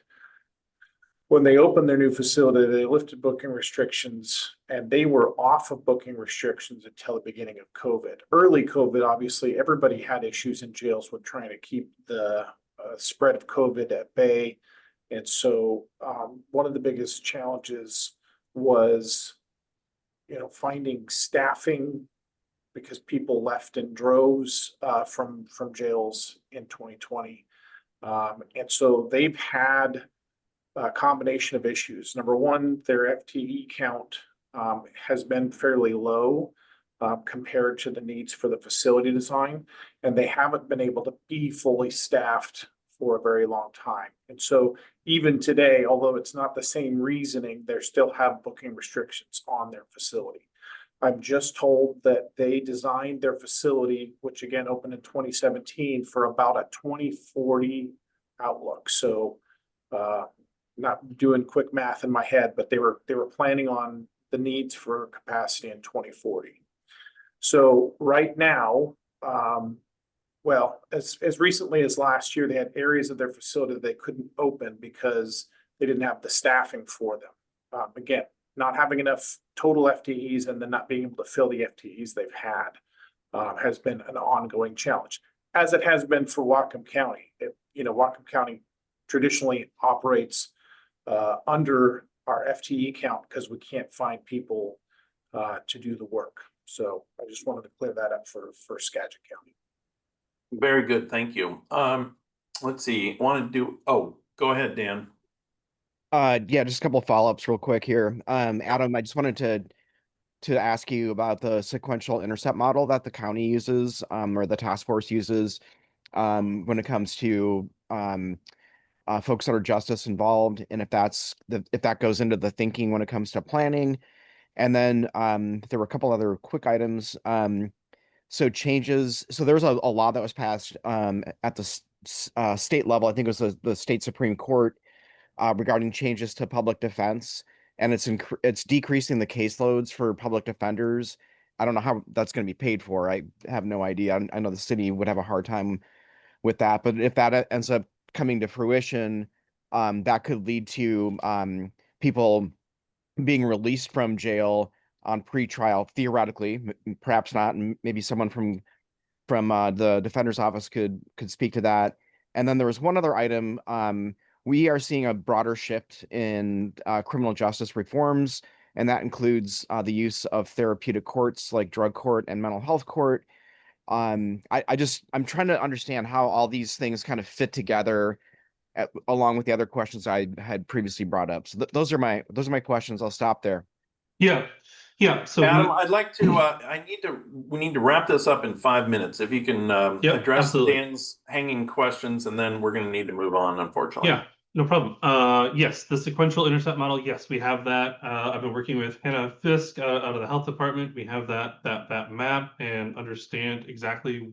when they opened their new facility, they lifted booking restrictions, and they were off of booking restrictions until the beginning of COVID. Early COVID, obviously, everybody had issues in jails with trying to keep the spread of COVID at bay. And so one of the biggest challenges was, finding staffing because people left in droves from jails in 2020. And so they've had a combination of issues. Number one, their FTE count has been fairly low compared to the needs for the facility design, and they haven't been able to be fully staffed for a very long time. And so even today, although it's not the same reasoning, they still have booking restrictions on their facility. I'm just told that they designed their facility, which again opened in 2017, for about a 2040 outlook. So not doing quick math in my head, but they were planning on the needs for capacity in 2040. So right now, as recently as last year, they had areas of their facility that they couldn't open because they didn't have the staffing for them. Again, not having enough total FTEs and then not being able to fill the FTEs they've had has been an ongoing challenge, as it has been for Whatcom County. Whatcom County traditionally operates under our FTE count because we can't find people to do the work. So I just wanted to clear that up for Skagit County. Very good, thank you. Let's see, go ahead, Dan. Yeah, just a couple of follow-ups real quick here. Adam, I just wanted to ask you about the sequential intercept model that the county uses, or the task force uses, when it comes to folks that are justice involved, and if that goes into the thinking when it comes to planning. And then there were a couple other quick items. So there was a law that was passed at the state level. I think it was the state Supreme Court regarding changes to public defense, and it's decreasing the caseloads for public defenders. I don't know how that's going to be paid for. I have no idea. I know the city would have a hard time with that, but if that ends up coming to fruition, that could lead to people being released from jail on pretrial, theoretically, perhaps not, and maybe someone from the defender's office could speak to that. And then there was one other item. We are seeing a broader shift in criminal justice reforms, and that includes the use of therapeutic courts like drug court and mental health court. I'm trying to understand how all these things kind of fit together along with the other questions I had previously brought up. So those are my questions. I'll stop there. Yeah. So Adam, I'd like to, we need to wrap this up in 5 minutes. If you can address absolutely. Dan's hanging questions, and then we're going to need to move on, unfortunately. Yeah, no problem. Yes, the sequential intercept model. Yes, we have that. I've been working with Hannah Fisk out of the health department. We have that map and understand exactly,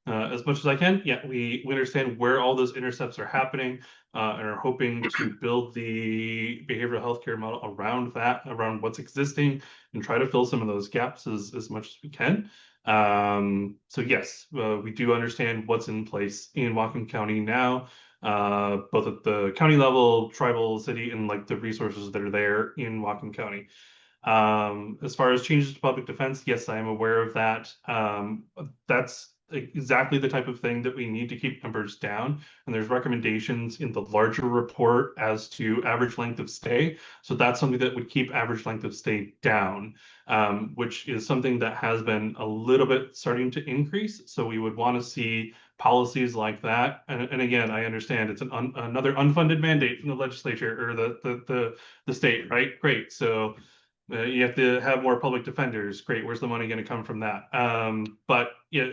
as much as I can. Yeah, we understand where all those intercepts are happening, and are hoping to build the behavioral healthcare model around that, around what's existing, and try to fill some of those gaps as much as we can. So yes, we do understand what's in place in Whatcom County now. both at the county level, tribal, city, and like the resources that are there in Whatcom County. As far as changes to public defense, yes, I am aware of that. That's exactly the type of thing that we need to keep numbers down. And there's recommendations in the larger report as to average length of stay. So that's something that would keep average length of stay down, which is something that has been a little bit starting to increase. So we would want to see policies like that. And again, I understand it's another unfunded mandate from the legislature or the state, right? Great. So you have to have more public defenders. Great. Where's the money going to come from that? But yeah,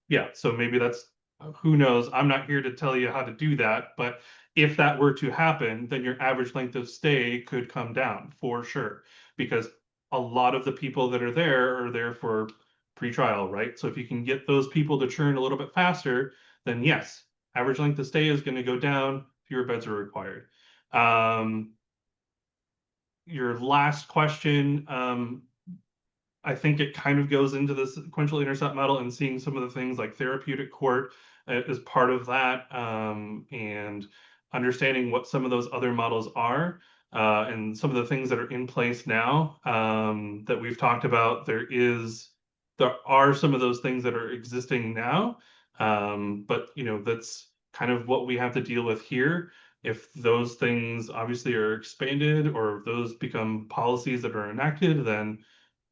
yeah. So maybe that's, who knows? I'm not here to tell you how to do that. But if that were to happen, then your average length of stay could come down for sure, because a lot of the people that are there for pre-trial, right? So if you can get those people to churn a little bit faster, then yes, average length of stay is going to go down. Fewer beds are required. Your last question, I think it kind of goes into the sequential intercept model and seeing some of the things like therapeutic court as part of that, and understanding what some of those other models are, and some of the things that are in place now, that we've talked about. There are some of those things that are existing now, but that's kind of what we have to deal with here. If those things obviously are expanded, or if those become policies that are enacted, then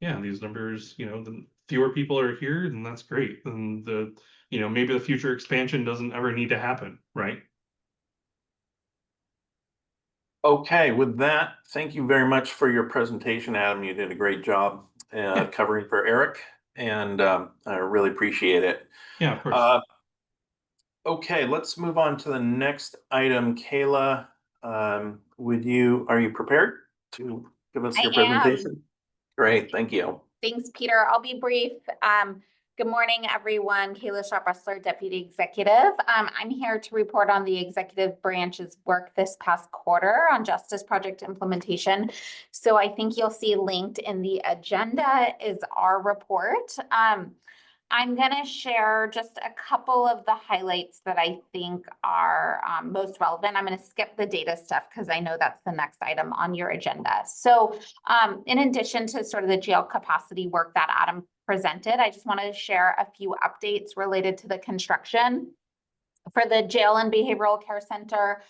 yeah, these numbers, the fewer people are here, then that's great. Then maybe the future expansion doesn't ever need to happen, right? Okay, with that, thank you very much for your presentation, Adam. You did a great job covering for Eric, and I really appreciate it. Yeah, of course. Okay, let's move on to the next item. Kayla, are you prepared to give us your presentation? Great, thank you. Thanks, Peter. I'll be brief. Good morning, everyone. Kayla Shaw-Bressler, Deputy Executive. I'm here to report on the executive branch's work this past quarter on Justice Project implementation. So I think you'll see linked in the agenda is our report. I'm going to share just a couple of the highlights that I think are most relevant. I'm going to skip the data stuff because I know that's the next item on your agenda. So in addition to sort of the jail capacity work that Adam presented, I just wanted to share a few updates related to the construction for the jail and behavioral care center.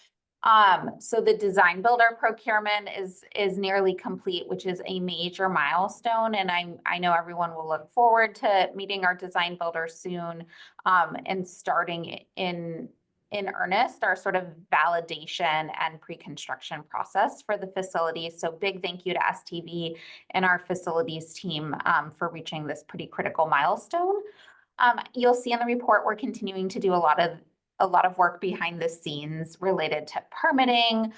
So the design builder procurement is nearly complete, which is a major milestone. And I know everyone will look forward to meeting our design builder soon, and starting in earnest our sort of validation and pre-construction process for the facility. So big thank you to STV and our facilities team for reaching this pretty critical milestone. You'll see in the report, we're continuing to do a lot of work behind the scenes related to permitting.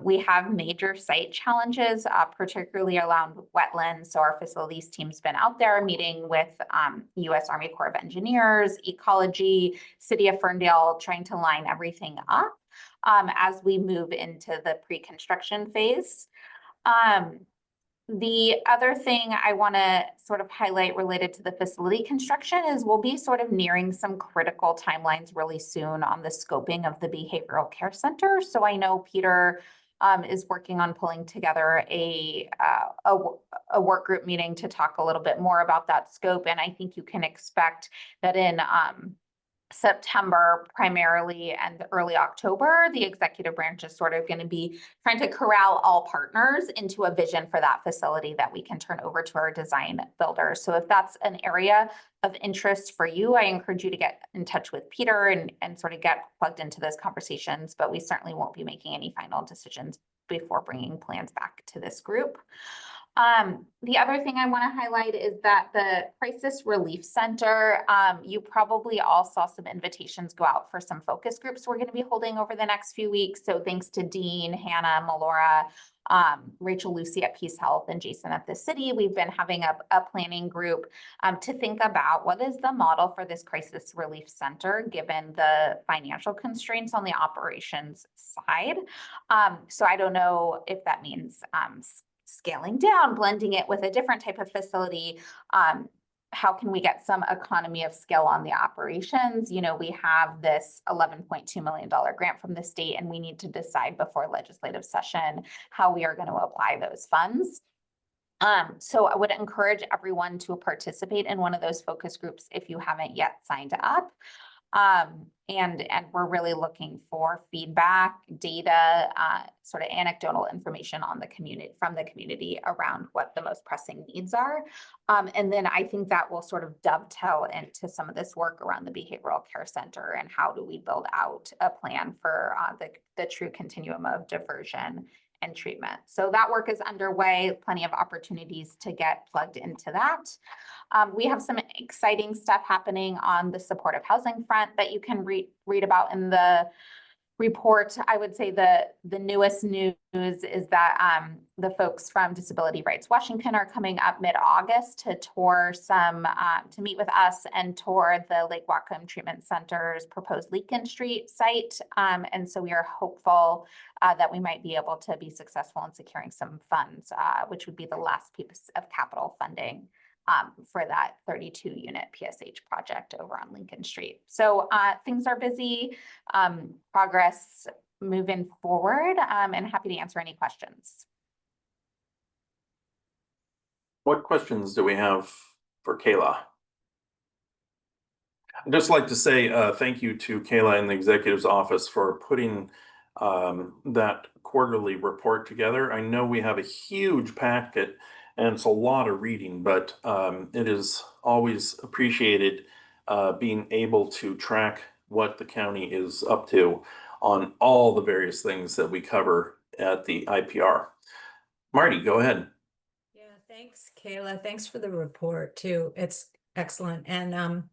We have major site challenges, particularly around wetlands. So our facilities team's been out there meeting with U.S. Army Corps of Engineers, ecology, City of Ferndale, trying to line everything up as we move into the pre-construction phase. The other thing I want to sort of highlight related to the facility construction is we'll be sort of nearing some critical timelines really soon on the scoping of the behavioral care center. So I know Peter is working on pulling together a work group meeting to talk a little bit more about that scope. And I think you can expect that in September primarily and early October, the executive branch is sort of going to be trying to corral all partners into a vision for that facility that we can turn over to our design builders. So if that's an area of interest for you, I encourage you to get in touch with Peter and sort of get plugged into those conversations, but we certainly won't be making any final decisions before bringing plans back to this group. The other thing I want to highlight is that the Crisis Relief Center, you probably all saw some invitations go out for some focus groups we're going to be holding over the next few weeks. So thanks to Dean, Hannah, Melora, Rachel Lucy at Peace Health, and Jason at the city, we've been having a planning group to think about what is the model for this Crisis Relief Center, given the financial constraints on the operations side. So I don't know if that means scaling down, blending it with a different type of facility. how can we get some economy of scale on the operations? You know, we have this $11.2 million grant from the state, and we need to decide before legislative session how we are going to apply those funds. So I would encourage everyone to participate in one of those focus groups if you haven't yet signed up. And we're really looking for feedback, data, sort of anecdotal information on the community, from the community around what the most pressing needs are. And then I think that will sort of dovetail into some of this work around the behavioral care center and how do we build out a plan for the true continuum of diversion and treatment. So that work is underway, plenty of opportunities to get plugged into that. We have some exciting stuff happening on the supportive housing front that you can read about in the report. I would say the newest news is that the folks from Disability Rights Washington are coming up mid-August to tour to meet with us and tour the Lake Whatcom Treatment Center's proposed Leakin Street site. And so we are hopeful that we might be able to be successful in securing some funds, which would be the last piece of capital funding for that 32-unit PSH project over on Lincoln Street. So things are busy, progress moving forward, and happy to answer any questions. What questions do we have for Kayla? I'd just like to say thank you to Kayla and the executive's office for putting that quarterly report together. I know we have a huge packet and it's a lot of reading, but it is always appreciated being able to track what the county is up to on all the various things that we cover at the IPR. Marty, go ahead. Yeah, thanks, Kayla. Thanks for the report too. It's excellent. And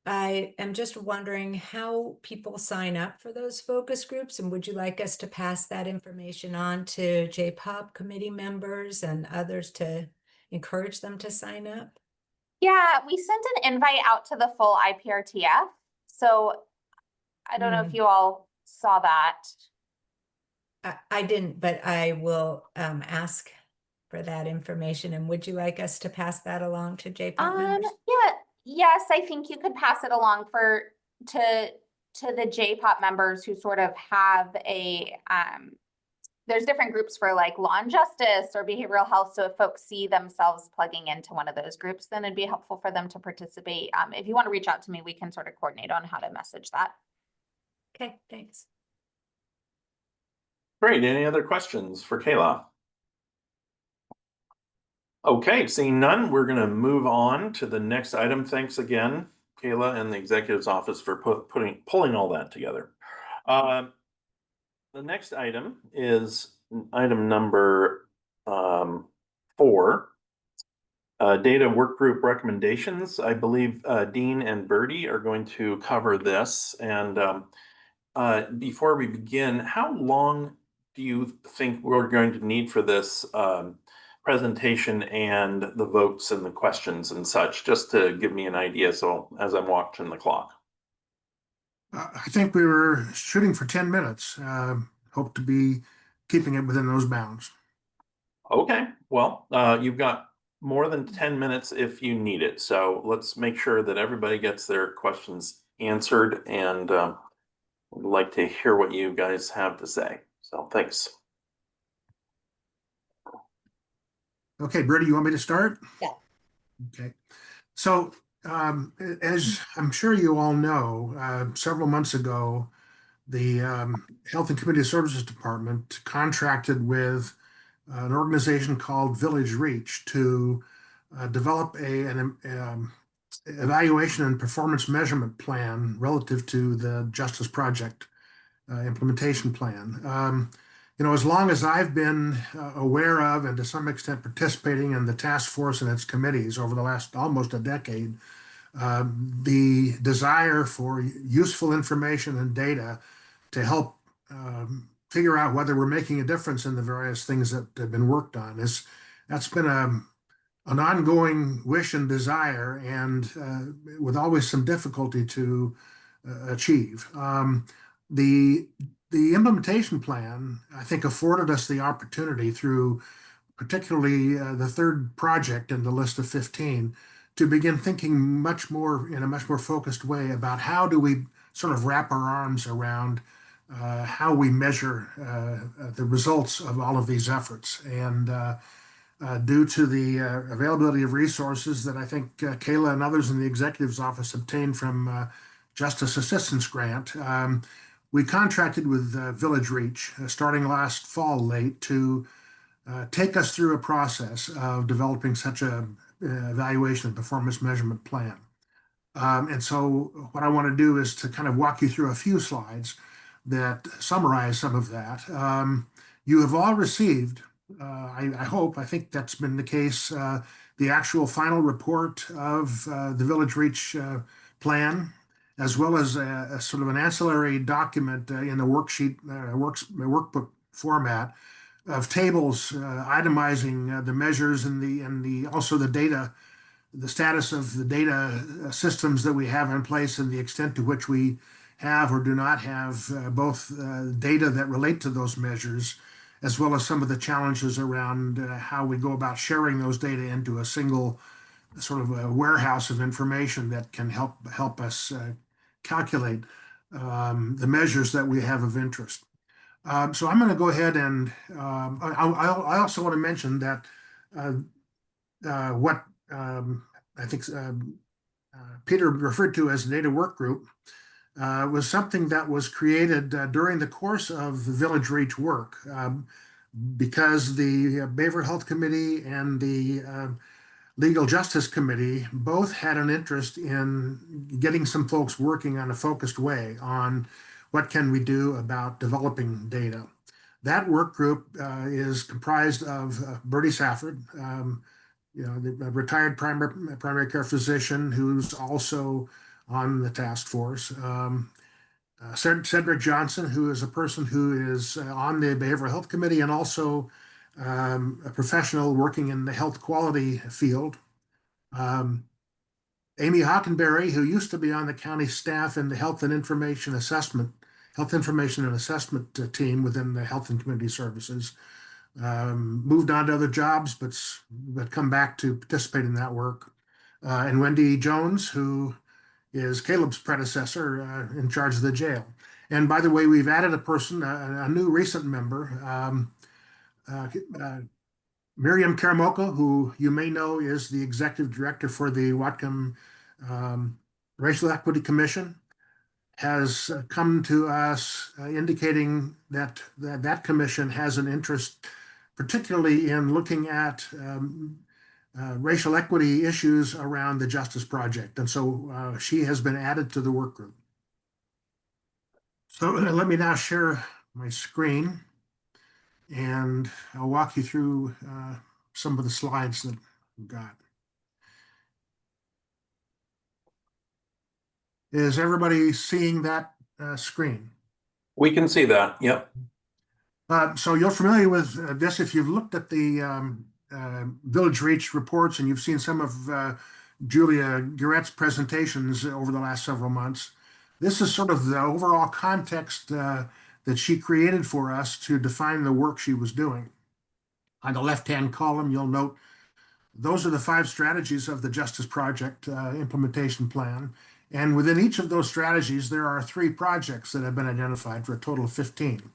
I am just wondering how people sign up for those focus groups, and would you like us to pass that information on to JPOP committee members and others to encourage them to sign up? Yeah, we sent an invite out to the full IPRTF. So I don't know if you all saw that. I didn't, but I will ask for that information. And would you like us to pass that along to JPOP members? Yeah, yes, I think you could pass it along to the JPOP members who sort of have a there's different groups for like law and justice or behavioral health. So if folks see themselves plugging into one of those groups, then it'd be helpful for them to participate. If you want to reach out to me, we can sort of coordinate on how to message that. Okay, thanks. Great. Any other questions for Kayla? Okay, seeing none, we're going to move on to the next item. Thanks again, Kayla and the executive's office for pulling all that together. The next item is item number 4, data work group recommendations. I believe Dean and Bertie are going to cover this. And before we begin, how long do you think we're going to need for this presentation and the votes and the questions and such, just to give me an idea, so as I'm watching the clock? I think we were shooting for 10 minutes. Hope to be keeping it within those bounds. Okay, well, you've got more than 10 minutes if you need it. So let's make sure that everybody gets their questions answered, and would like to hear what you guys have to say. So thanks. Okay, Bertie, you want me to start? Yeah. Okay. So as I'm sure you all know, several months ago, the Health and Community Services Department contracted with an organization called Village Reach to develop an evaluation and performance measurement plan relative to the Justice Project implementation plan. You know, as long as I've been aware of and to some extent participating in the task force and its committees over the last almost a decade, the desire for useful information and data to help figure out whether we're making a difference in the various things that have been worked on that's been an ongoing wish and desire, and with always some difficulty to achieve. The implementation plan, I think, afforded us the opportunity through particularly the third project in the list of 15 to begin thinking much more in a much more focused way about how do we sort of wrap our arms around how we measure the results of all of these efforts. And due to the availability of resources that I think Kayla and others in the executive's office obtained from Justice Assistance Grant, we contracted with Village Reach starting last fall late to take us through a process of developing such a evaluation and performance measurement plan. And so what I want to do is to kind of walk you through a few slides that summarize some of that. You have all received, I hope, I think that's been the case, the actual final report of the Village Reach plan, as well as a sort of an ancillary document in the worksheet, workbook format of tables itemizing the measures and the also the data, the status of the data systems that we have in place and the extent to which we have or do not have both data that relate to those measures, as well as some of the challenges around how we go about sharing those data into a single sort of a warehouse of information that can help us calculate the measures that we have of interest. So I'm going to go ahead and I also want to mention that what I think Peter referred to as the data work group was something that was created during the course of the Village Reach work because the Behavioral Health Committee and the Legal Justice Committee both had an interest in getting some folks working on a focused way on what can we do about developing data. That work group is comprised of Bertie Safford, the retired primary care physician who's also on the task force. Cedric Johnson, who is a person who is on the Behavioral Health Committee and also a professional working in the health quality field. Amy Hockenberry, who used to be on the county staff in the Health Information and Assessment team within the Health and Community Services. Moved on to other jobs, but come back to participate in that work. And Wendy Jones, who is Caleb's predecessor in charge of the jail. And by the way, we've added a person, a new recent member, Miriam Karamoka, who you may know is the executive director for the Whatcom Racial Equity Commission, has come to us indicating that that commission has an interest, particularly in looking at racial equity issues around the Justice Project. And so she has been added to the work group. So let me now share my screen and I'll walk you through some of the slides that we've got. Is everybody seeing that screen? We can see that. Yep. So you're familiar with this if you've looked at the Village Reach reports and you've seen some of Julia Guret's presentations over the last several months. This is sort of the overall context that she created for us to define the work she was doing. On the left-hand column, you'll note those are the 5 strategies of the Justice Project implementation plan. And within each of those strategies, there are 3 projects that have been identified for a total of 15.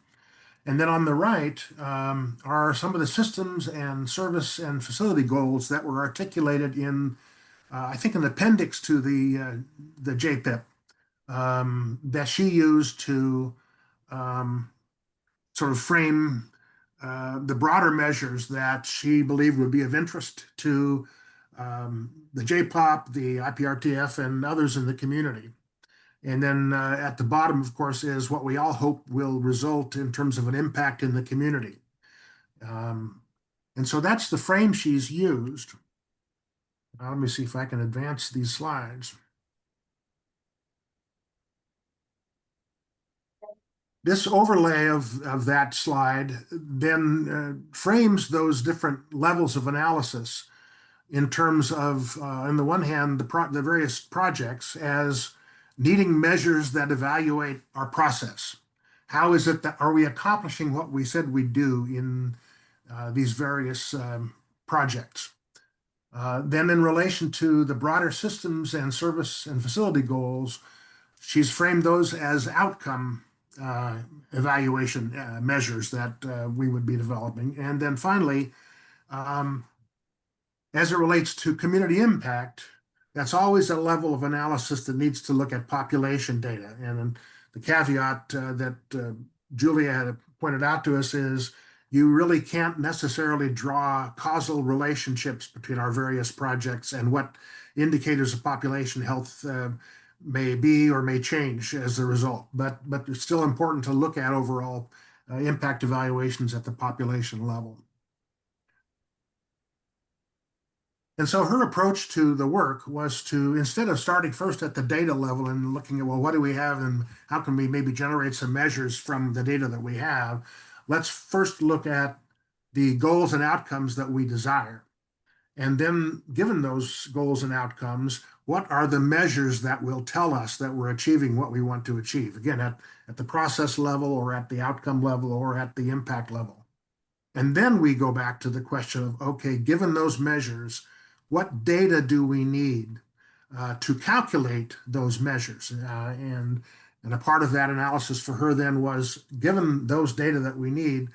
And then on the right are some of the systems and service and facility goals that were articulated in, I think, an appendix to the JPIP that she used to sort of frame the broader measures that she believed would be of interest to the JPOP, the IPRTF, and others in the community. And then at the bottom, of course, is what we all hope will result in terms of an impact in the community. And so that's the frame she's used. Now, let me see if I can advance these slides. This overlay of that slide then frames those different levels of analysis in terms of, on the one hand, the various projects as needing measures that evaluate our process. How is it that are we accomplishing what we said we'd do in these various projects? Then in relation to the broader systems and service and facility goals, she's framed those as outcome evaluation measures that we would be developing. And then finally, as it relates to community impact, that's always a level of analysis that needs to look at population data. And the caveat that Julia had pointed out to us is you really can't necessarily draw causal relationships between our various projects and what indicators of population health may be or may change as a result. But it's still important to look at overall impact evaluations at the population level. And so her approach to the work was to, instead of starting first at the data level and looking at, well, what do we have and how can we maybe generate some measures from the data that we have, let's first look at the goals and outcomes that we desire. And then, given those goals and outcomes, what are the measures that will tell us that we're achieving what we want to achieve? Again, at the process level or at the outcome level or at the impact level. And then we go back to the question of, okay, given those measures, what data do we need to calculate those measures? And a part of that analysis for her then was, given those data that we need,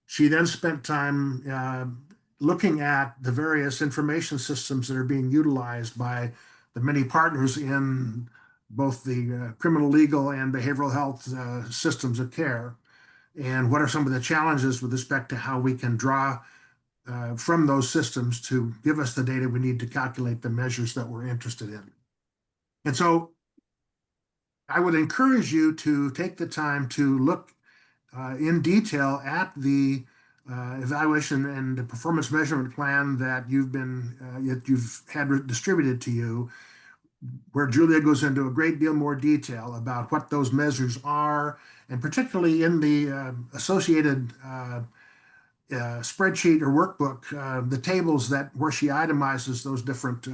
she then spent time looking at the various information systems that are being utilized by the many partners in both the criminal, legal, and behavioral health systems of care. And what are some of the challenges with respect to how we can draw from those systems to give us the data we need to calculate the measures that we're interested in. And so I would encourage you to take the time to look in detail at the evaluation and the performance measurement plan that you've had distributed to you, where Julia goes into a great deal more detail about what those measures are, and particularly in the associated spreadsheet or workbook, the tables where she itemizes those different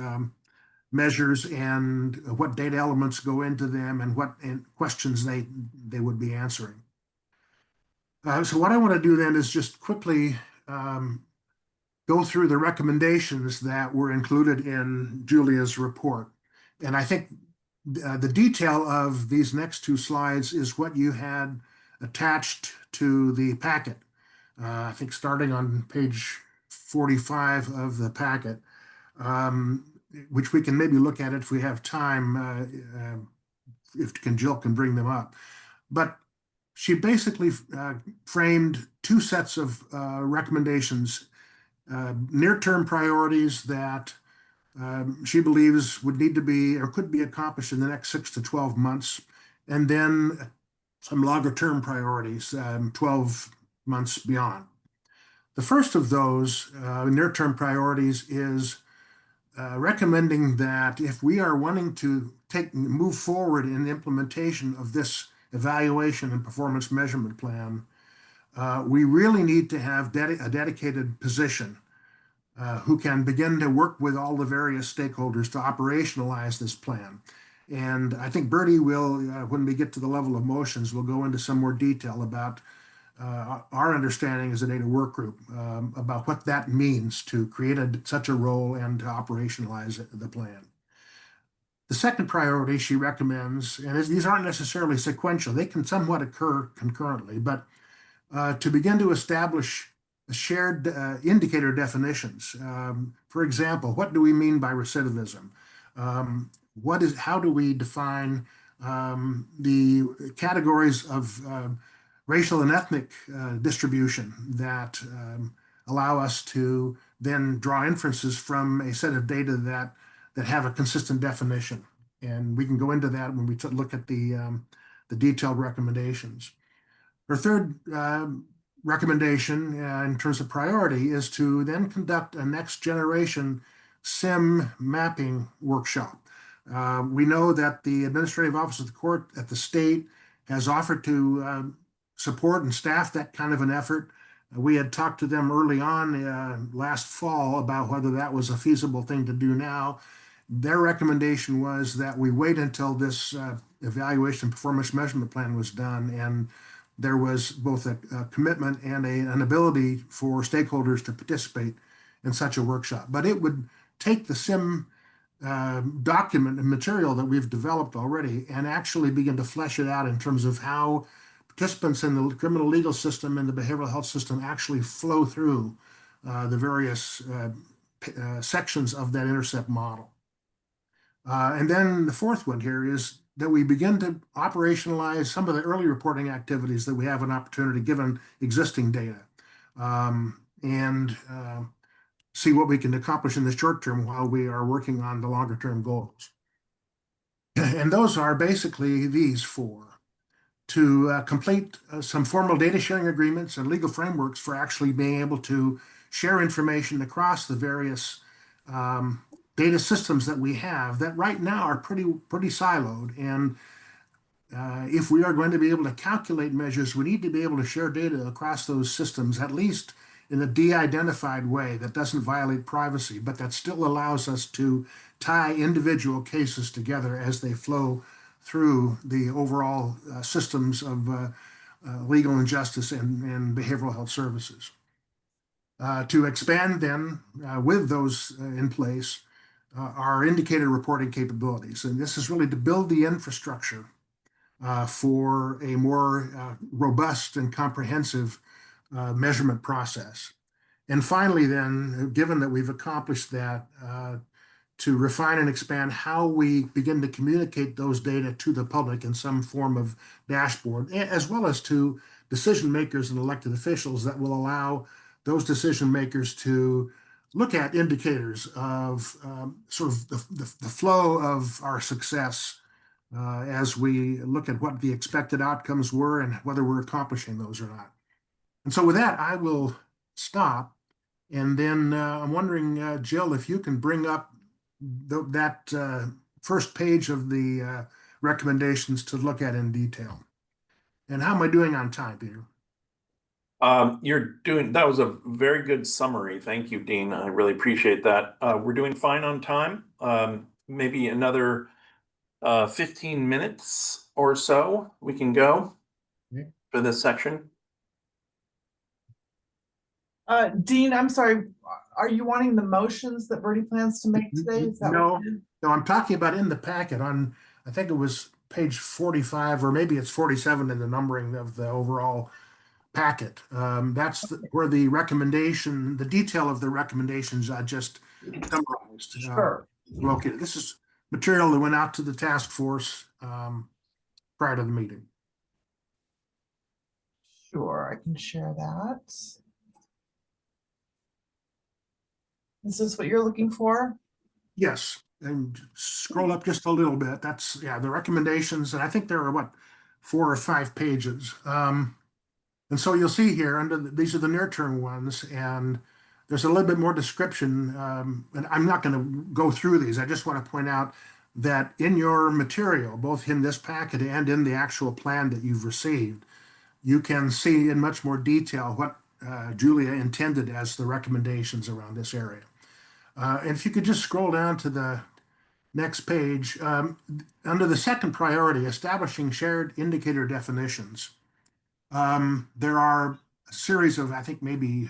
measures and what data elements go into them and what questions they would be answering. So what I want to do then is just quickly go through the recommendations that were included in Julia's report. And I think the detail of these next two slides is what you had attached to the packet. I think starting on page 45 of the packet, which we can maybe look at it if we have time, if Jill can bring them up. But she basically framed two sets of recommendations, near-term priorities that she believes would need to be or could be accomplished in the next 6 to 12 months, and then some longer-term priorities, 12 months beyond. The first of those near-term priorities is recommending that if we are wanting to move forward in the implementation of this evaluation and performance measurement plan, we really need to have a dedicated position who can begin to work with all the various stakeholders to operationalize this plan. And I think Bertie will, when we get to the level of motions, will go into some more detail about our understanding as a data work group about what that means to create such a role and to operationalize the plan. The second priority she recommends, and these aren't necessarily sequential, they can somewhat occur concurrently, but to begin to establish shared indicator definitions. For example, what do we mean by recidivism? How do we define the categories of racial and ethnic distribution that allow us to then draw inferences from a set of data that have a consistent definition? And we can go into that when we look at the detailed recommendations. Her third recommendation in terms of priority is to then conduct a next generation SIM mapping workshop. We know that the Administrative Office of the Court at the state has offered to support and staff that kind of an effort. We had talked to them early on last fall about whether that was a feasible thing to do now. Their recommendation was that we wait until this evaluation performance measurement plan was done, and there was both a commitment and an ability for stakeholders to participate in such a workshop. But it would take the SIM document and material that we've developed already and actually begin to flesh it out in terms of how participants in the criminal legal system and the behavioral health system actually flow through the various sections of that intercept model. And then the fourth one here is that we begin to operationalize some of the early reporting activities that we have an opportunity given existing data, and see what we can accomplish in the short term while we are working on the longer term goals. And those are basically these four: to complete some formal data sharing agreements and legal frameworks for actually being able to share information across the various data systems that we have that right now are pretty siloed. And if we are going to be able to calculate measures, we need to be able to share data across those systems, at least in a de-identified way that doesn't violate privacy, but that still allows us to tie individual cases together as they flow through the overall systems of legal and justice and behavioral health services. To expand then, with those in place, our indicator reporting capabilities. And this is really to build the infrastructure for a more robust and comprehensive measurement process. And finally, then, given that we've accomplished that, to refine and expand how we begin to communicate those data to the public in some form of dashboard, as well as to decision makers and elected officials that will allow those decision makers to look at indicators of sort of the flow of our success as we look at what the expected outcomes were and whether we're accomplishing those or not. And so with that, I will stop. And then I'm wondering, Jill, if you can bring up that first page of the recommendations to look at in detail. And how am I doing on time, Peter? That was a very good summary. Thank you, Dean. I really appreciate that. We're doing fine on time. Maybe another 15 minutes or so we can go for this section. Dean, I'm sorry, are you wanting the motions that Bertie plans to make today? Is that No, what you're- no, I'm talking about in the packet on, I think it was page 45, or maybe it's 47 in the numbering of the overall packet. That's where the recommendation, the detail of the recommendations I just summarized. Sure. Located. This is material that went out to the task force prior to the meeting. Sure, I can share that. Is this what you're looking for? Yes, and scroll up just a little bit. That's, yeah, the recommendations, and I think there are what, 4 or 5 pages. And so you'll see here under these are the near-term ones, and there's a little bit more description. And I'm not going to go through these. I just want to point out that in your material, both in this packet and in the actual plan that you've received, you can see in much more detail what Julia intended as the recommendations around this area. And if you could just scroll down to the next page, under the second priority, establishing shared indicator definitions, there are a series of, I think, maybe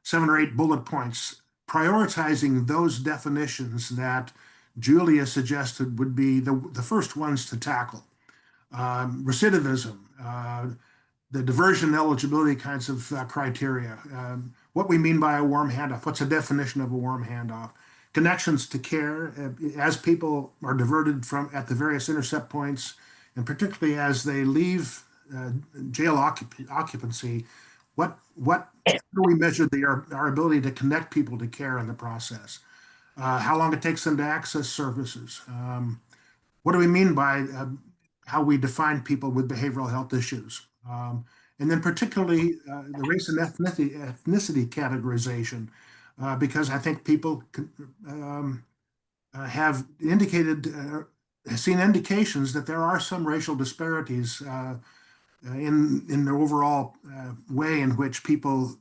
7 or 8 bullet points prioritizing those definitions that Julia suggested would be the first ones to tackle. Recidivism, the diversion eligibility kinds of criteria, what we mean by a warm handoff, what's a definition of a warm handoff, connections to care as people are diverted from at the various intercept points, and particularly as they leave jail occupancy, what do we measure our ability to connect people to care in the process? How long it takes them to access services? What do we mean by how we define people with behavioral health issues? And then particularly the race and ethnicity categorization, because I think people have indicated, seen indications that there are some racial disparities in the overall way in which people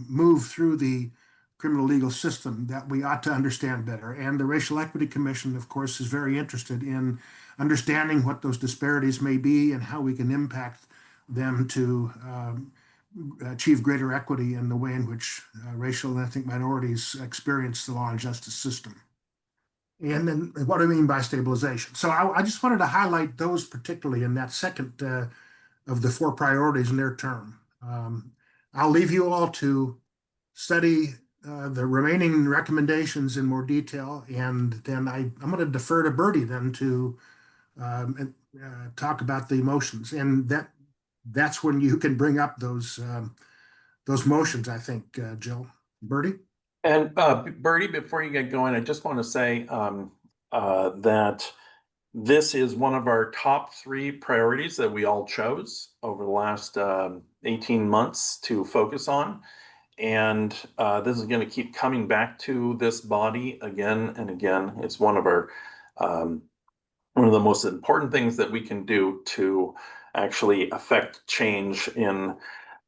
move through the criminal legal system that we ought to understand better. And the Racial Equity Commission, of course, is very interested in understanding what those disparities may be and how we can impact them to achieve greater equity in the way in which racial and ethnic minorities experience the law and justice system. And then what do I mean by stabilization? So I just wanted to highlight those particularly in that second of the 4 priorities near term. I'll leave you all to study the remaining recommendations in more detail, and then I'm going to defer to Bertie then to talk about the motions, and that's when you can bring up those motions, I think, Jill. Bertie? And Bertie, before you get going, I just want to say that this is one of our top 3 priorities that we all chose over the last 18 months to focus on. And this is going to keep coming back to this body again and again. It's one of our one of the most important things that we can do to actually affect change in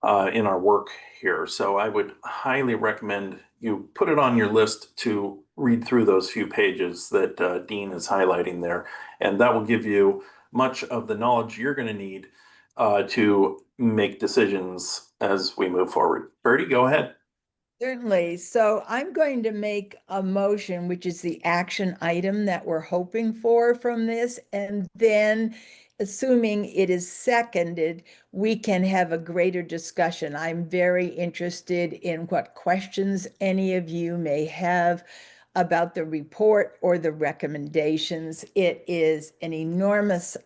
our work here. So I would highly recommend you put it on your list to read through those few pages that Dean is highlighting there. And that will give you much of the knowledge you're going to need to make decisions as we move forward. Bertie, go ahead. Certainly. So I'm going to make a motion, which is the action item that we're hoping for from this. And then, assuming it is seconded, we can have a greater discussion. I'm very interested in what questions any of you may have about the report or the recommendations. It is an enormous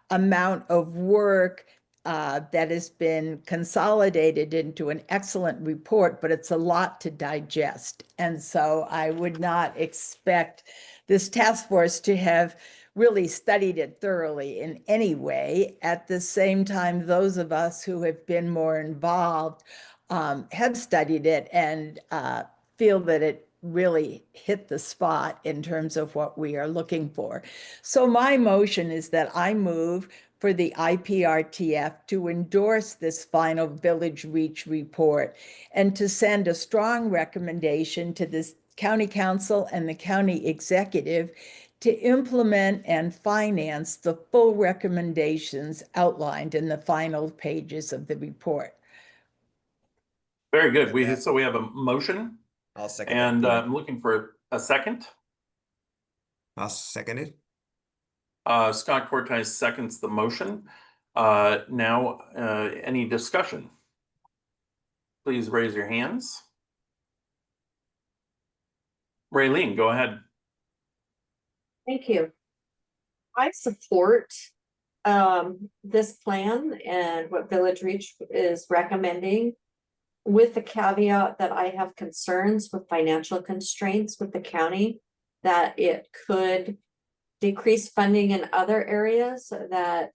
amount of work that has been consolidated into an excellent report, but it's a lot to digest. And so I would not expect this task force to have really studied it thoroughly in any way. At the same time, those of us who have been more involved have studied it and feel that it really hit the spot in terms of what we are looking for. So my motion is that I move for the IPRTF to endorse this final Village Reach report and to send a strong recommendation to this county council and the county executive to implement and finance the full recommendations outlined in the final pages of the report. Very good. So we have a motion. I'll second And that. I'm looking for a second. I'll second it. Scott Cortez seconds the motion. Now, any discussion? Please raise your hands. Raylene, go ahead. Thank you. I support this plan and what Village Reach is recommending, with the caveat that I have concerns with financial constraints with the county, that it could decrease funding in other areas that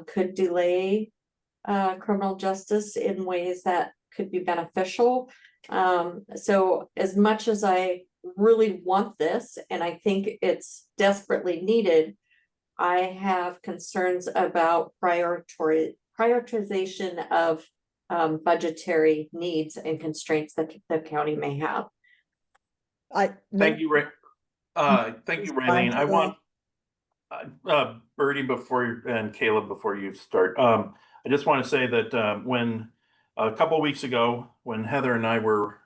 could delay criminal justice in ways that could be beneficial. So as much as I really want this, and I think it's desperately needed, I have concerns about prioritization of budgetary needs and constraints that the county may have. Thank you, Ray. Thank you, Raylene. I want Bertie and Caleb before you start. I just want to say that when a couple of weeks ago, when Heather and I were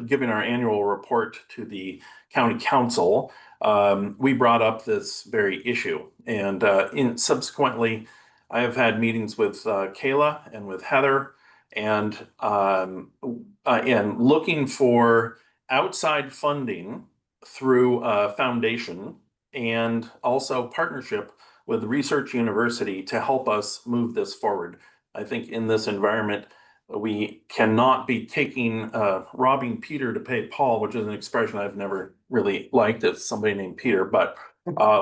giving our annual report to the county council, we brought up this very issue, and subsequently, I have had meetings with Kayla and with Heather, and looking for outside funding through a foundation and also partnership with Research University to help us move this forward. I think in this environment, we cannot be robbing Peter to pay Paul, which is an expression I've never really liked as somebody named Peter, but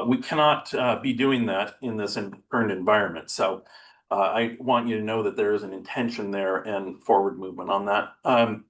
we cannot be doing that in this current environment. So I want you to know that there is an intention there and forward movement on that.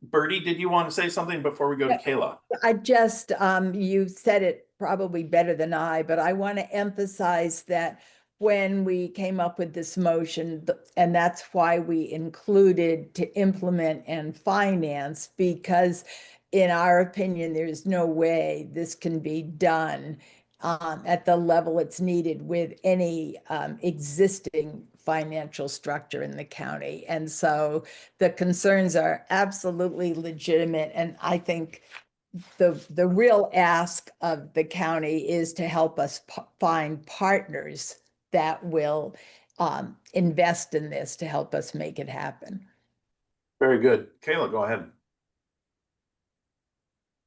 Bertie, did you want to say something before we go to Kayla? I just, you said it probably better than I, but I want to emphasize that when we came up with this motion, and that's why we included to implement and finance, because in our opinion, there's no way this can be done at the level it's needed with any existing financial structure in the county. And so the concerns are absolutely legitimate. And I think the real ask of the county is to help us find partners that will invest in this to help us make it happen. Very good. Kayla, go ahead.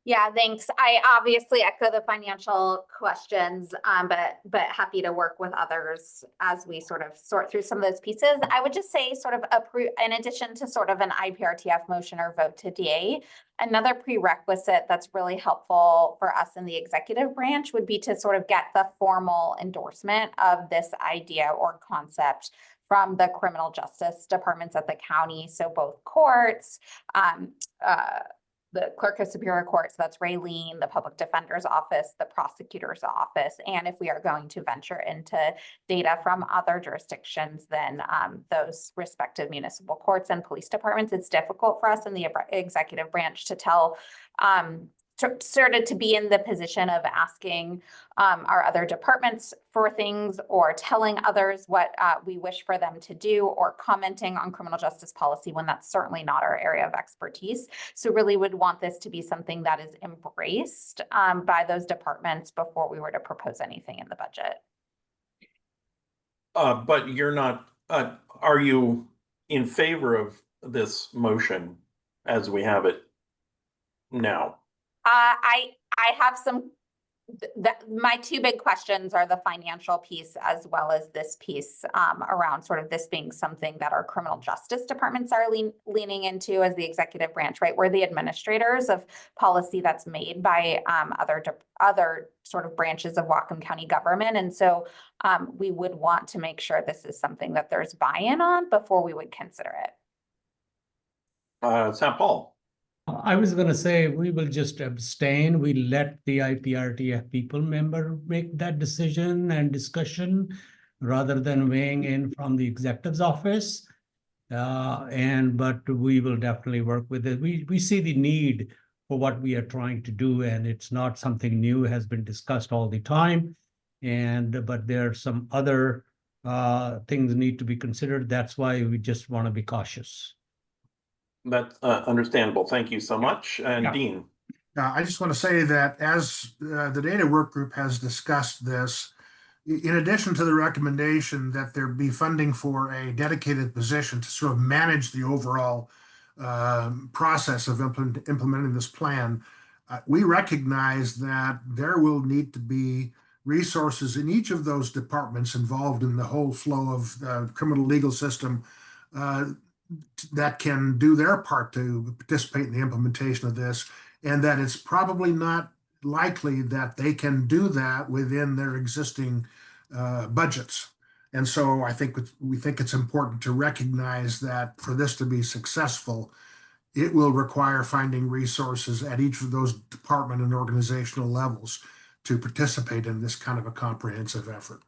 Yeah, thanks. I obviously echo the financial questions, but happy to work with others as we sort of sort through some of those pieces. I would just say sort of in addition to sort of an IPRTF motion or vote today, another prerequisite that's really helpful for us in the executive branch would be to sort of get the formal endorsement of this idea or concept from the criminal justice departments at the county. So both courts, the clerk of superior court, so that's Raylene, the public defender's office, the prosecutor's office, and if we are going to venture into data from other jurisdictions, then those respective municipal courts and police departments. It's difficult for us in the executive branch to tell, sort of to be in the position of asking our other departments for things or telling others what we wish for them to do or commenting on criminal justice policy when that's certainly not our area of expertise. So really would want this to be something that is embraced by those departments before we were to propose anything in the budget. But you're not, are you in favor of this motion as we have it now? I have some, my two big questions are the financial piece as well as this piece around sort of this being something that our criminal justice departments are leaning into as the executive branch, right? We're the administrators of policy that's made by other sort of branches of Whatcom County government. And so we would want to make sure this is something that there's buy-in on before we would consider it. St. Paul. I was going to say we will just abstain. We let the IPRTF people member make that decision and discussion rather than weighing in from the executive's office. But we will definitely work with it. We see the need for what we are trying to do, and it's not something new, has been discussed all the time. But there are some other things need to be considered. That's why we just want to be cautious. That's understandable. Thank you so much. And Yeah. Dean. I just want to say that as the data work group has discussed this, in addition to the recommendation that there be funding for a dedicated position to sort of manage the overall process of implementing this plan, we recognize that there will need to be resources in each of those departments involved in the whole flow of the criminal legal system that can do their part to participate in the implementation of this, and that it's probably not likely that they can do that within their existing budgets. And so we think it's important to recognize that for this to be successful, it will require finding resources at each of those department and organizational levels to participate in this kind of a comprehensive effort.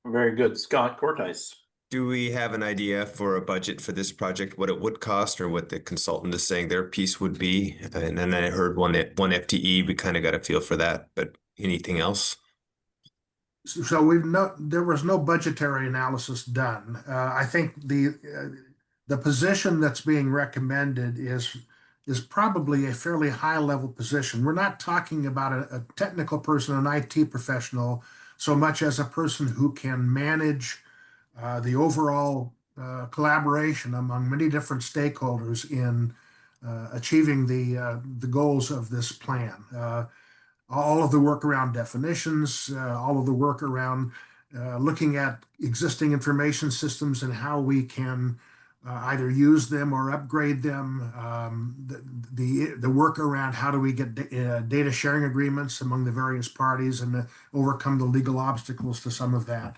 Very good. Scott Cortice. Do we have an idea for a budget for this project, what it would cost or what the consultant is saying their piece would be? And then I heard one FTE, we kind of got a feel for that, but anything else? So there was no budgetary analysis done. I think the position that's being recommended is probably a fairly high level position. We're not talking about a technical person, an IT professional, so much as a person who can manage the overall collaboration among many different stakeholders in achieving the goals of this plan. All of the work around definitions, all of the work around looking at existing information systems and how we can either use them or upgrade them. The work around how do we get data sharing agreements among the various parties and overcome the legal obstacles to some of that.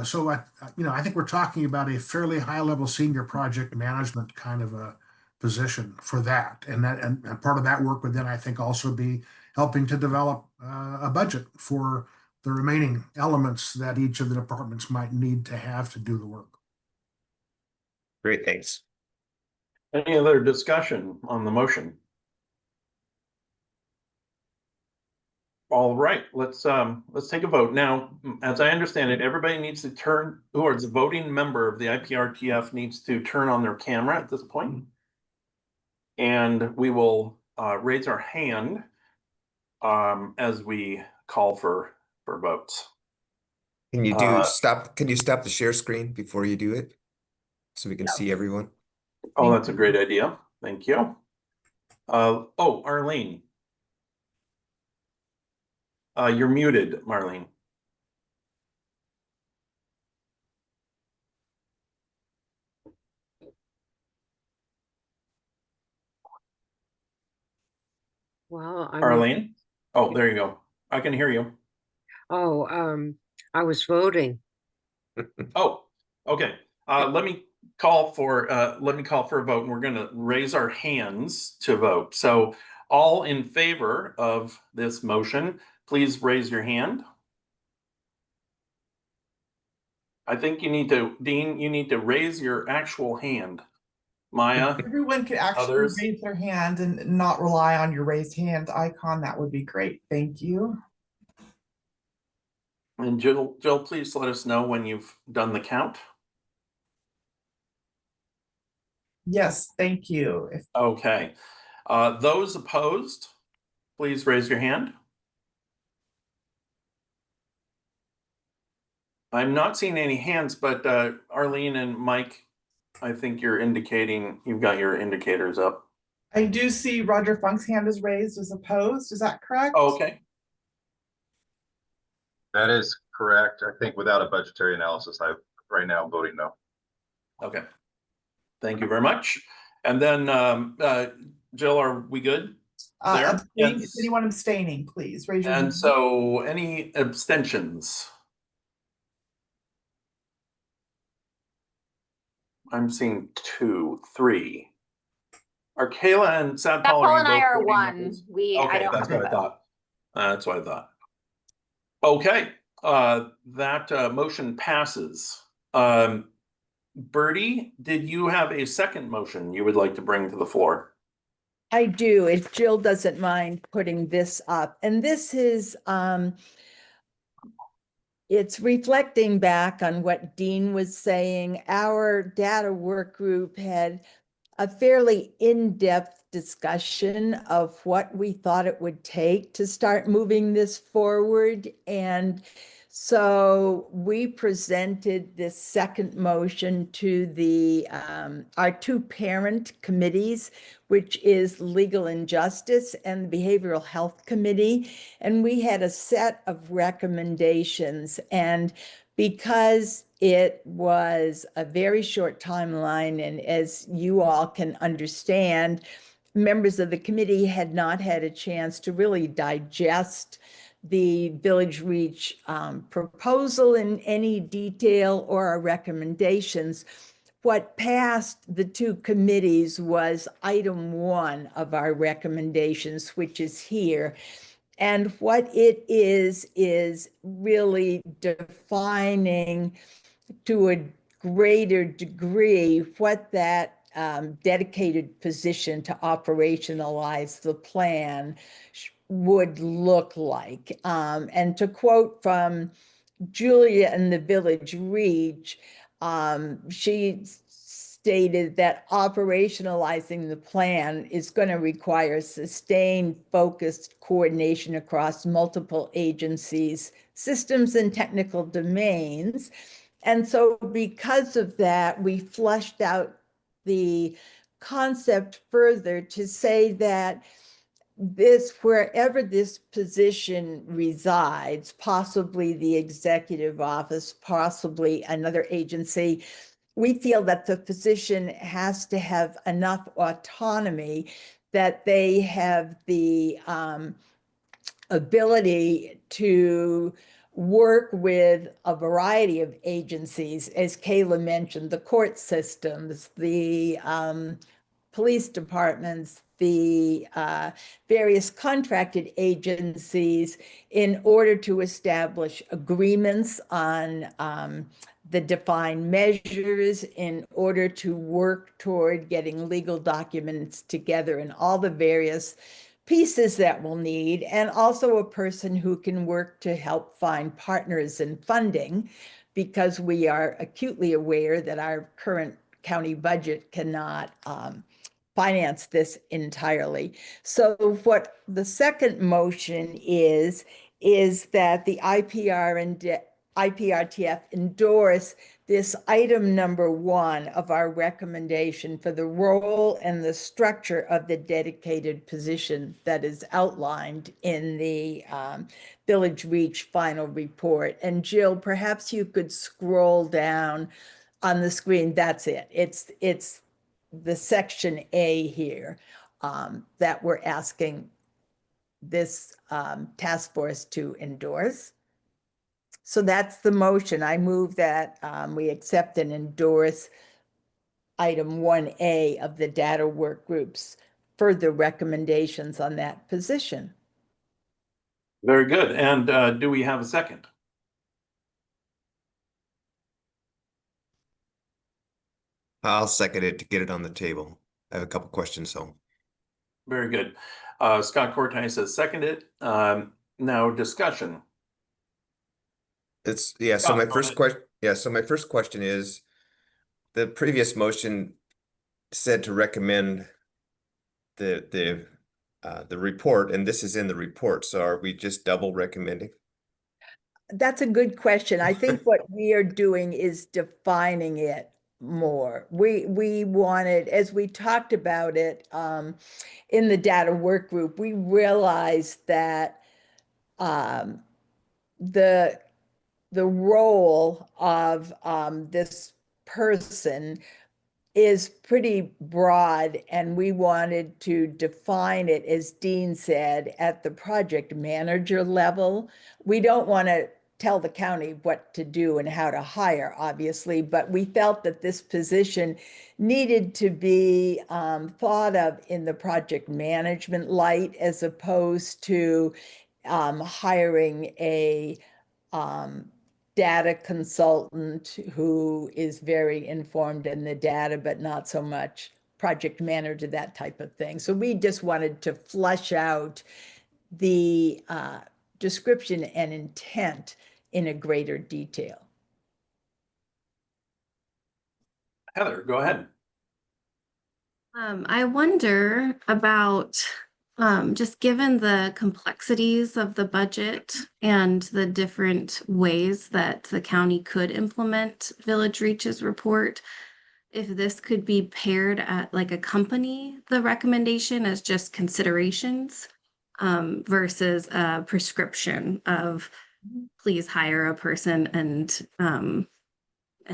So I think we're talking about a fairly high-level senior project management kind of a position for that, and part of that work would then I think also be helping to develop a budget for the remaining elements that each of the departments might need to have to do the work. Great, thanks. Any other discussion on the motion? All right, let's take a vote. Now, as I understand it, everybody needs to turn, or as a voting member of the IPRTF needs to turn on their camera at this point. And we will raise our hand as we call for votes. Can you can you stop the share screen before you do it? So we can see everyone? Oh, that's a great idea. Thank you. Oh, Arlene. You're muted, Marlene. Well, Arlene? Oh, there you go. I can hear you. I was voting. Oh, okay. Let me call for a vote, and we're gonna raise our hands to vote. So all in favor of this motion, please raise your hand. I think you need to, Dean, you need to raise your actual hand. Maya, Everyone could actually others? raise their hand and not rely on your raised hand icon. That would be great. Thank you. And Jill, please let us know when you've done the count. Yes, thank you. Okay. Those opposed, please raise your hand. I'm not seeing any hands, but Arlene and Mike, I think you're indicating, you've got your indicators up. I do see Roger Funk's hand is raised as opposed. Is that correct? Okay. That is correct. I think without a budgetary analysis, right now I'm voting no. Okay. Thank you very much. And then Jill, are we good? Is anyone abstaining, please raise your hand. And so any abstentions? I'm seeing 2, 3. Are Kayla and Sad Paul Paul and I both are voting one. numbers? I Okay, don't that's have what I a vote. thought. That's what I thought. Okay, that motion passes. Bertie, did you have a second motion you would like to bring to the floor? I do, if Jill doesn't mind putting this up. And this is, it's reflecting back on what Dean was saying. Our data work group had a fairly in-depth discussion of what we thought it would take to start moving this forward. And so we presented this second motion to the our two parent committees, which is Legal and Justice and the Behavioral Health Committee. And we had a set of recommendations. And because it was a very short timeline, and as you all can understand, members of the committee had not had a chance to really digest the Village Reach proposal in any detail or our recommendations. What passed the two committees was item 1 of our recommendations, which is here. And what it is really defining to a greater degree what that dedicated position to operationalize the plan would look like. And to quote from Julia in the Village Reach, she stated that operationalizing the plan is going to require sustained, focused coordination across multiple agencies, systems, and technical domains. And so because of that, we fleshed out the concept further to say that wherever this position resides, possibly the executive office, possibly another agency, we feel that the physician has to have enough autonomy that they have the ability to work with a variety of agencies, as Kayla mentioned, the court systems, the police departments, the various contracted agencies, in order to establish agreements on the defined measures, in order to work toward getting legal documents together, and all the various pieces that we'll need, and also a person who can work to help find partners in funding, because we are acutely aware that our current county budget cannot finance this entirely. So what the second motion is that the IPRTF endorse this item number 1 of our recommendation for the role and the structure of the dedicated position that is outlined in the Village Reach final report. And Jill, perhaps you could scroll down on the screen. That's it. It's the section A here that we're asking this task force to endorse. So that's the motion. I move that we accept and endorse item 1A of the data work group's further recommendations on that position. Very good. And do we have a second? I'll second it to get it on the table. I have a couple questions, so. Very good. Scott Cortice has seconded. Now discussion. So Scott, my go first ahead. question, so my first question is, the previous motion said to recommend the report, and this is in the report, so are we just double recommending? That's a good question. I think what we are doing is defining it more. We wanted, as we talked about it in the data work group, we realized that the role of this person is pretty broad, and we wanted to define it, as Dean said, at the project manager level. We don't want to tell the county what to do and how to hire, obviously, but we felt that this position needed to be thought of in the project management light, as opposed to hiring a data consultant who is very informed in the data, but not so much project manager, that type of thing. So we just wanted to flesh out the description and intent in a greater detail. Heather, go ahead. I wonder about just given the complexities of the budget and the different ways that the county could implement Village Reach's report, if this could be paired at like accompany the recommendation as just considerations versus a prescription of please hire a person and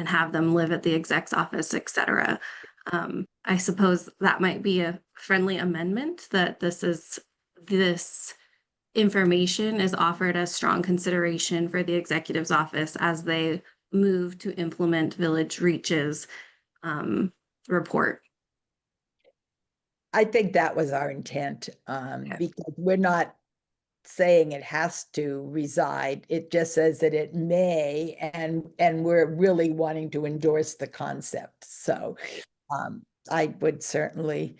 have them live at the exec's office, et cetera. I suppose that might be a friendly amendment, that this information is offered as strong consideration for the executive's office as they move to implement Village Reach's report. I think that was our intent, because we're not saying it has to reside. It just says that it may, and we're really wanting to endorse the concept. So I would certainly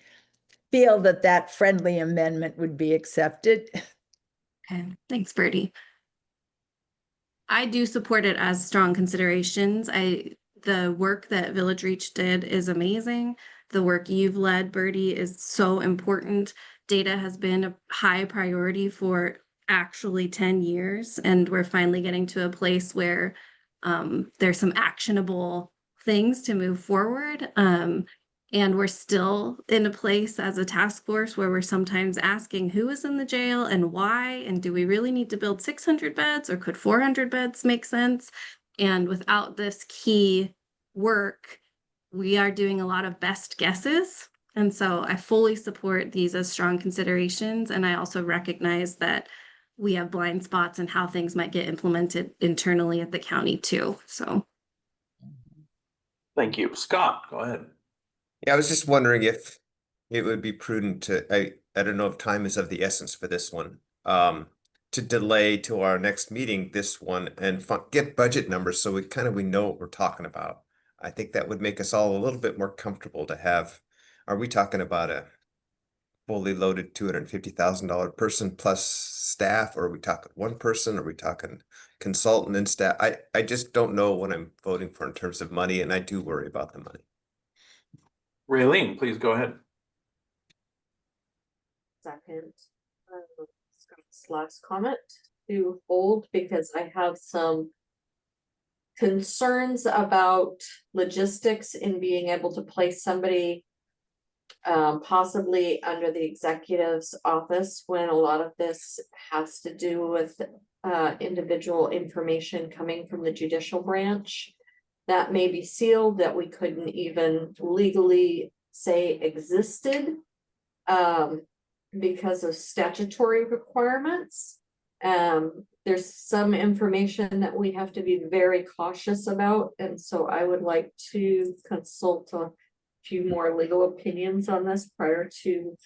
feel that that friendly amendment would be accepted. Okay, thanks, Bertie. I do support it as strong considerations. The work that Village Reach did is amazing. The work you've led, Bertie, is so important. Data has been a high priority for actually 10 years, and we're finally getting to a place where there's some actionable things to move forward. And we're still in a place as a task force where we're sometimes asking who is in the jail and why, and do we really need to build 600 beds, or could 400 beds make sense? And without this key work, we are doing a lot of best guesses. And so I fully support these as strong considerations. And I also recognize that we have blind spots in how things might get implemented internally at the county too. So. Thank you. Scott, go ahead. Yeah, I was just wondering if it would be prudent to, I don't know if time is of the essence for this one, to delay to our next meeting this one and get budget numbers so we know what we're talking about. I think that would make us all a little bit more comfortable to have. Are we talking about fully loaded $250,000 person plus staff, or are we talking one person? Are we talking consultant and staff? I just don't know what I'm voting for in terms of money, and I do worry about the money. Raylene, please go ahead. Second, Scott's last comment to hold, because I have some concerns about logistics in being able to place somebody possibly under the executive's office when a lot of this has to do with individual information coming from the judicial branch that may be sealed, that we couldn't even legally say existed because of statutory requirements. There's some information that we have to be very cautious about, and so I would like to consult a few more legal opinions on this prior to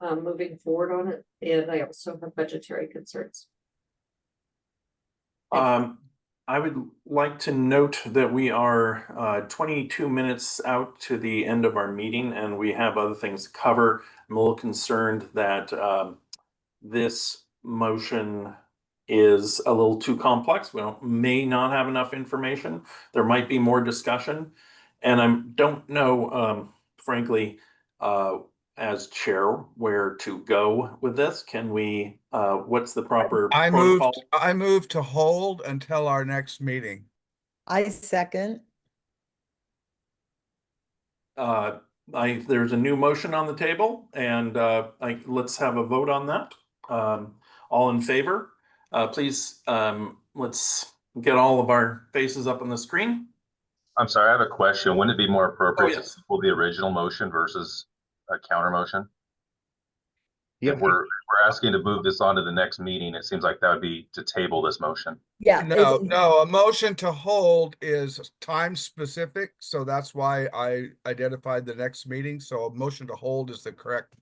moving forward on it. And I also have budgetary concerns. I would like to note that we are 22 minutes out to the end of our meeting, and we have other things to cover. I'm a little concerned that this motion is a little too complex. We may not have enough information. There might be more discussion. And I don't know, frankly, as chair, where to go with this. Can we, what's the proper protocol? I moved to hold until our next meeting. I second. There's a new motion on the table, and let's have a vote on that. All in favor, please, let's get all of our faces up on the screen. I'm sorry, I have a question. Wouldn't it be more appropriate yes. to pull the original motion versus a counter motion? Yeah, If we're asking to move this on to the next meeting, it seems like that would be to table this motion. Yeah. No, a motion to hold is time specific, so that's why I identified the next meeting. So a motion to hold is the correct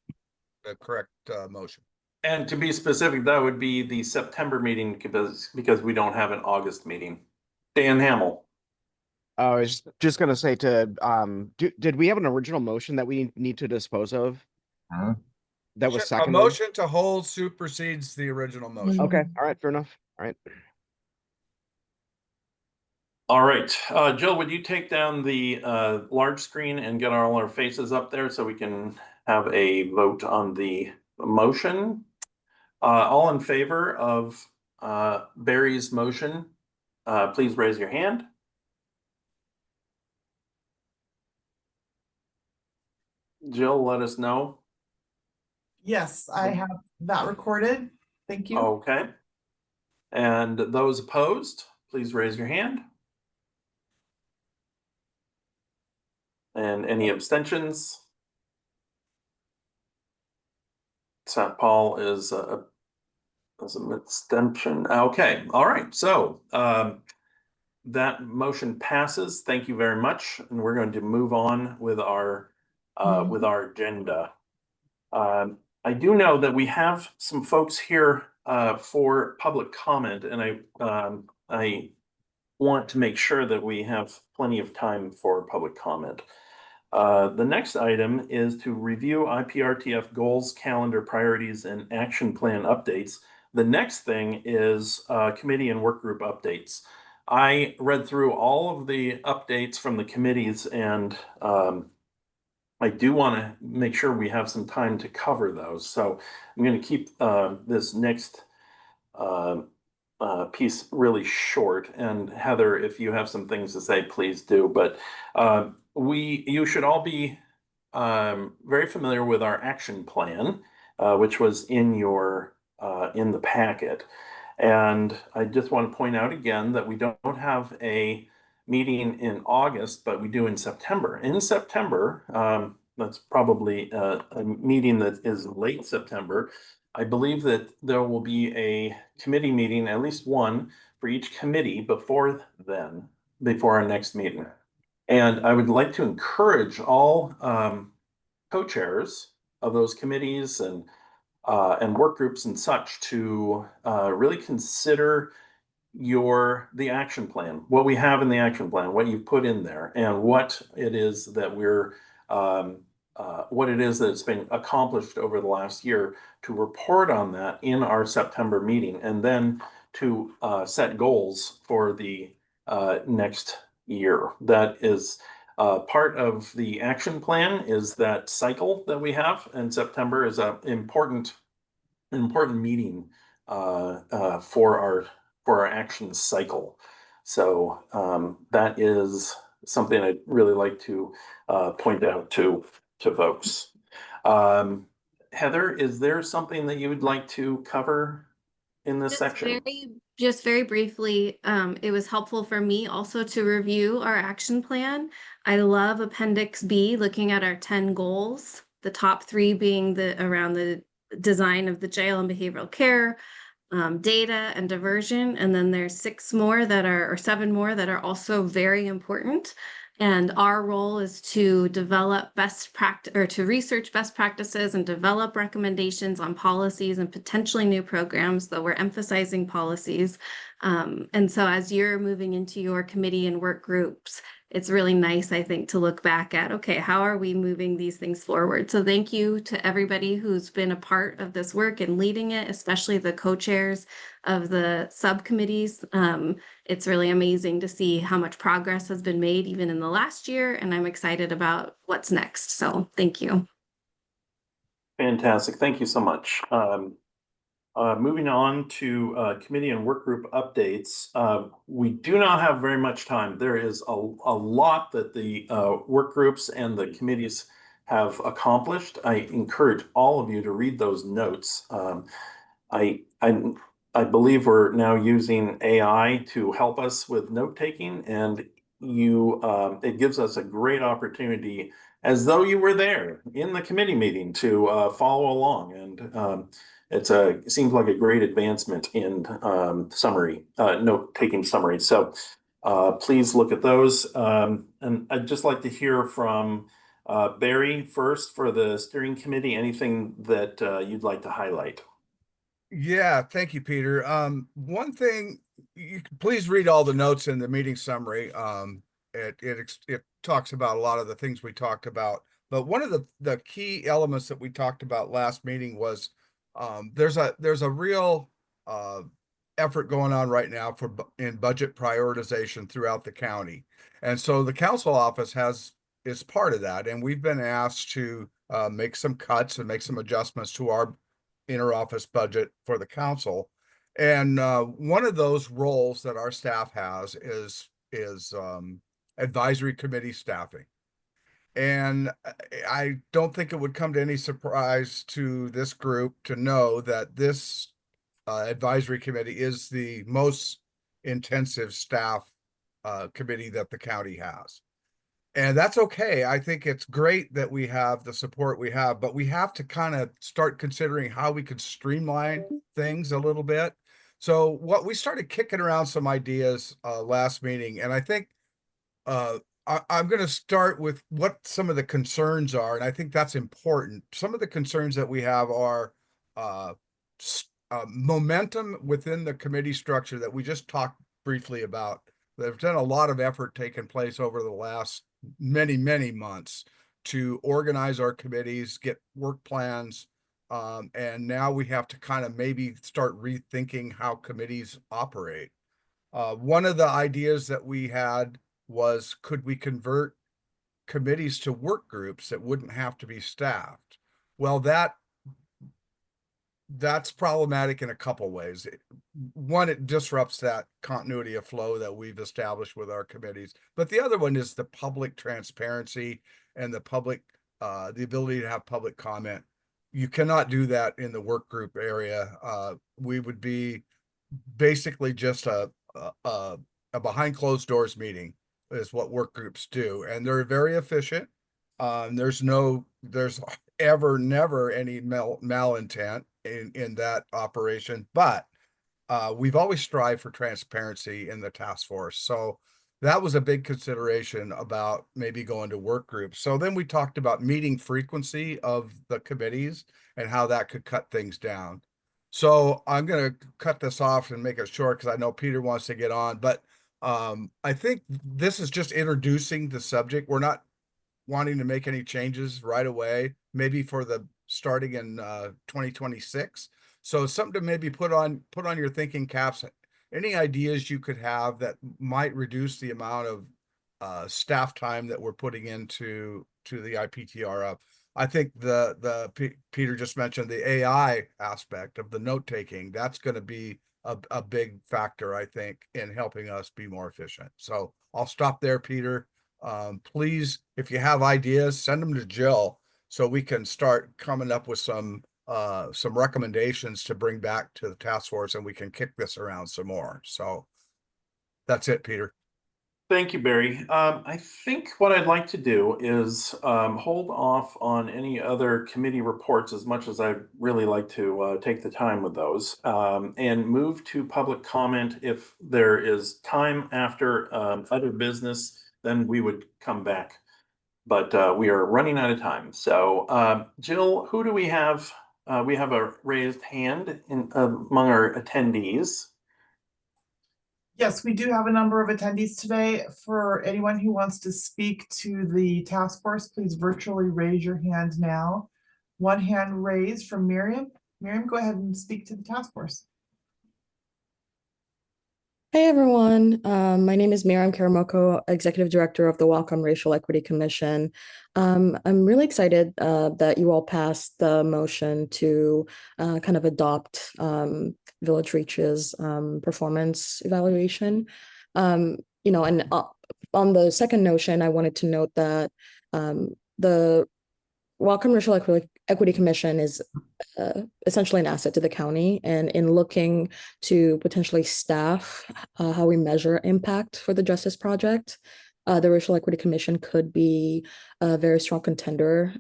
motion. And to be specific, that would be the September meeting because we don't have an August meeting. Dan Hamill. I was just gonna say did we have an original motion that we need to dispose of? That was A seconded? motion to hold supersedes the original motion. Okay, all right, fair enough. All right. All right, Jill, would you take down the large screen and get all our faces up there so we can have a vote on the motion? All in favor of Barry's motion, please raise your hand. Jill, let us know. Yes, I have that recorded. Thank you. Okay. And those opposed, please raise your hand. And any abstentions? St. Paul is an abstention. Okay, all right. So that motion passes. Thank you very much. And we're going to move on with our agenda. I do know that we have some folks here for public comment, and I want to make sure that we have plenty of time for public comment. The next item is to review IPRTF goals, calendar, priorities, and action plan updates. The next thing is committee and work group updates. I read through all of the updates from the committees, and I do want to make sure we have some time to cover those. So I'm going to keep this next piece really short. And Heather, if you have some things to say, please do. But you should all be very familiar with our action plan, which was in the packet. And I just want to point out again that we don't have a meeting in August, but we do in September. In September, that's probably a meeting that is late September. I believe that there will be a committee meeting, at least one for each committee before our next meeting. And I would like to encourage all co-chairs of those committees and work groups and such to really consider the action plan, what we have in the action plan, what you put in there, and what it is that we're what it is that's been accomplished over the last year, to report on that in our September meeting, and then to set goals for the next year. That is part of the action plan, is that cycle that we have, and September is an important meeting for our action cycle. So that is something I'd really like to point out to folks. Heather, is there something that you would like to cover in this section? Just very briefly, it was helpful for me also to review our action plan. I love Appendix B, looking at our 10 goals, the top 3 being around the design of the jail and behavioral care, data and diversion, and then there's 7 more that are also very important. And our role is to develop best practice, or to research best practices and develop recommendations on policies and potentially new programs, though we're emphasizing policies. And so as you're moving into your committee and work groups, it's really nice, I think, to look back at, okay, how are we moving these things forward? So thank you to everybody who's been a part of this work and leading it, especially the co-chairs of the subcommittees. It's really amazing to see how much progress has been made even in the last year, and I'm excited about what's next. So thank you. Fantastic. Thank you so much. Moving on to committee and work group updates. We do not have very much time. There is a lot that the work groups and the committees have accomplished. I encourage all of you to read those notes. I believe we're now using AI to help us with note taking, and it gives us a great opportunity, as though you were there in the committee meeting, to follow along. And it seems like a great advancement in summary, note-taking summary. So please look at those. And I'd just like to hear from Barry first for the steering committee. Anything that you'd like to highlight? Yeah, thank you, Peter. One thing, please read all the notes in the meeting summary. It talks about a lot of the things we talked about. But one of the key elements that we talked about last meeting was there's a real effort going on right now in budget prioritization throughout the county, and so the council office is part of that, and we've been asked to make some cuts and make some adjustments to our interoffice budget for the council. And one of those roles that our staff has is advisory committee staffing. And I don't think it would come to any surprise to this group to know that this advisory committee is the most intensive staff committee that the county has. And that's okay. I think it's great that we have the support we have, but we have to kind of start considering how we could streamline things a little bit. So what we started kicking around some ideas last meeting, and I think I'm going to start with what some of the concerns are, and I think that's important. Some of the concerns that we have are momentum within the committee structure that we just talked briefly about. There's been a lot of effort taken place over the last many months to organize our committees, get work plans, and now we have to kind of maybe start rethinking how committees operate. One of the ideas that we had was, could we convert committees to work groups that wouldn't have to be staffed? Well, that's problematic in a couple ways. One, it disrupts that continuity of flow that we've established with our committees. But the other one is the public transparency and the public, the ability to have public comment. You cannot do that in the work group area. We would be basically just a behind closed doors meeting is what work groups do. And they're very efficient. There's never any malintent in that operation, but we've always strived for transparency in the task force. So that was a big consideration about maybe going to work groups. So then we talked about meeting frequency of the committees and how that could cut things down. So I'm going to cut this off and make it short because I know Peter wants to get on, but I think this is just introducing the subject. We're not wanting to make any changes right away, maybe for the starting in 2026. So something to maybe put on your thinking caps. Any ideas you could have that might reduce the amount of staff time that we're putting into the IPTRF. I think Peter just mentioned the AI aspect of the note taking. That's going to be a big factor, I think, in helping us be more efficient. So I'll stop there, Peter. Please, if you have ideas, send them to Jill so we can start coming up with some recommendations to bring back to the task force, and we can kick this around some more. So that's it, Peter. Thank you, Barry. I think what I'd like to do is hold off on any other committee reports, as much as I'd really like to take the time with those, and move to public comment. If there is time after other business, then we would come back. But we are running out of time. So Jill, who do we have? We have a raised hand among our attendees. Yes, we do have a number of attendees today. For anyone who wants to speak to the task force, please virtually raise your hand now. One hand raised from Miriam. Miriam, go ahead and speak to the task force. Hey everyone, my name is Miriam Karamoko, Executive Director of the Welcome Racial Equity Commission. I'm really excited that you all passed the motion to kind of adopt Village Reach's performance evaluation. And on the second notion, I wanted to note that the Welcome Racial Equity Commission is essentially an asset to the county, and in looking to potentially staff how we measure impact for the Justice Project, the Racial Equity Commission could be a very strong contender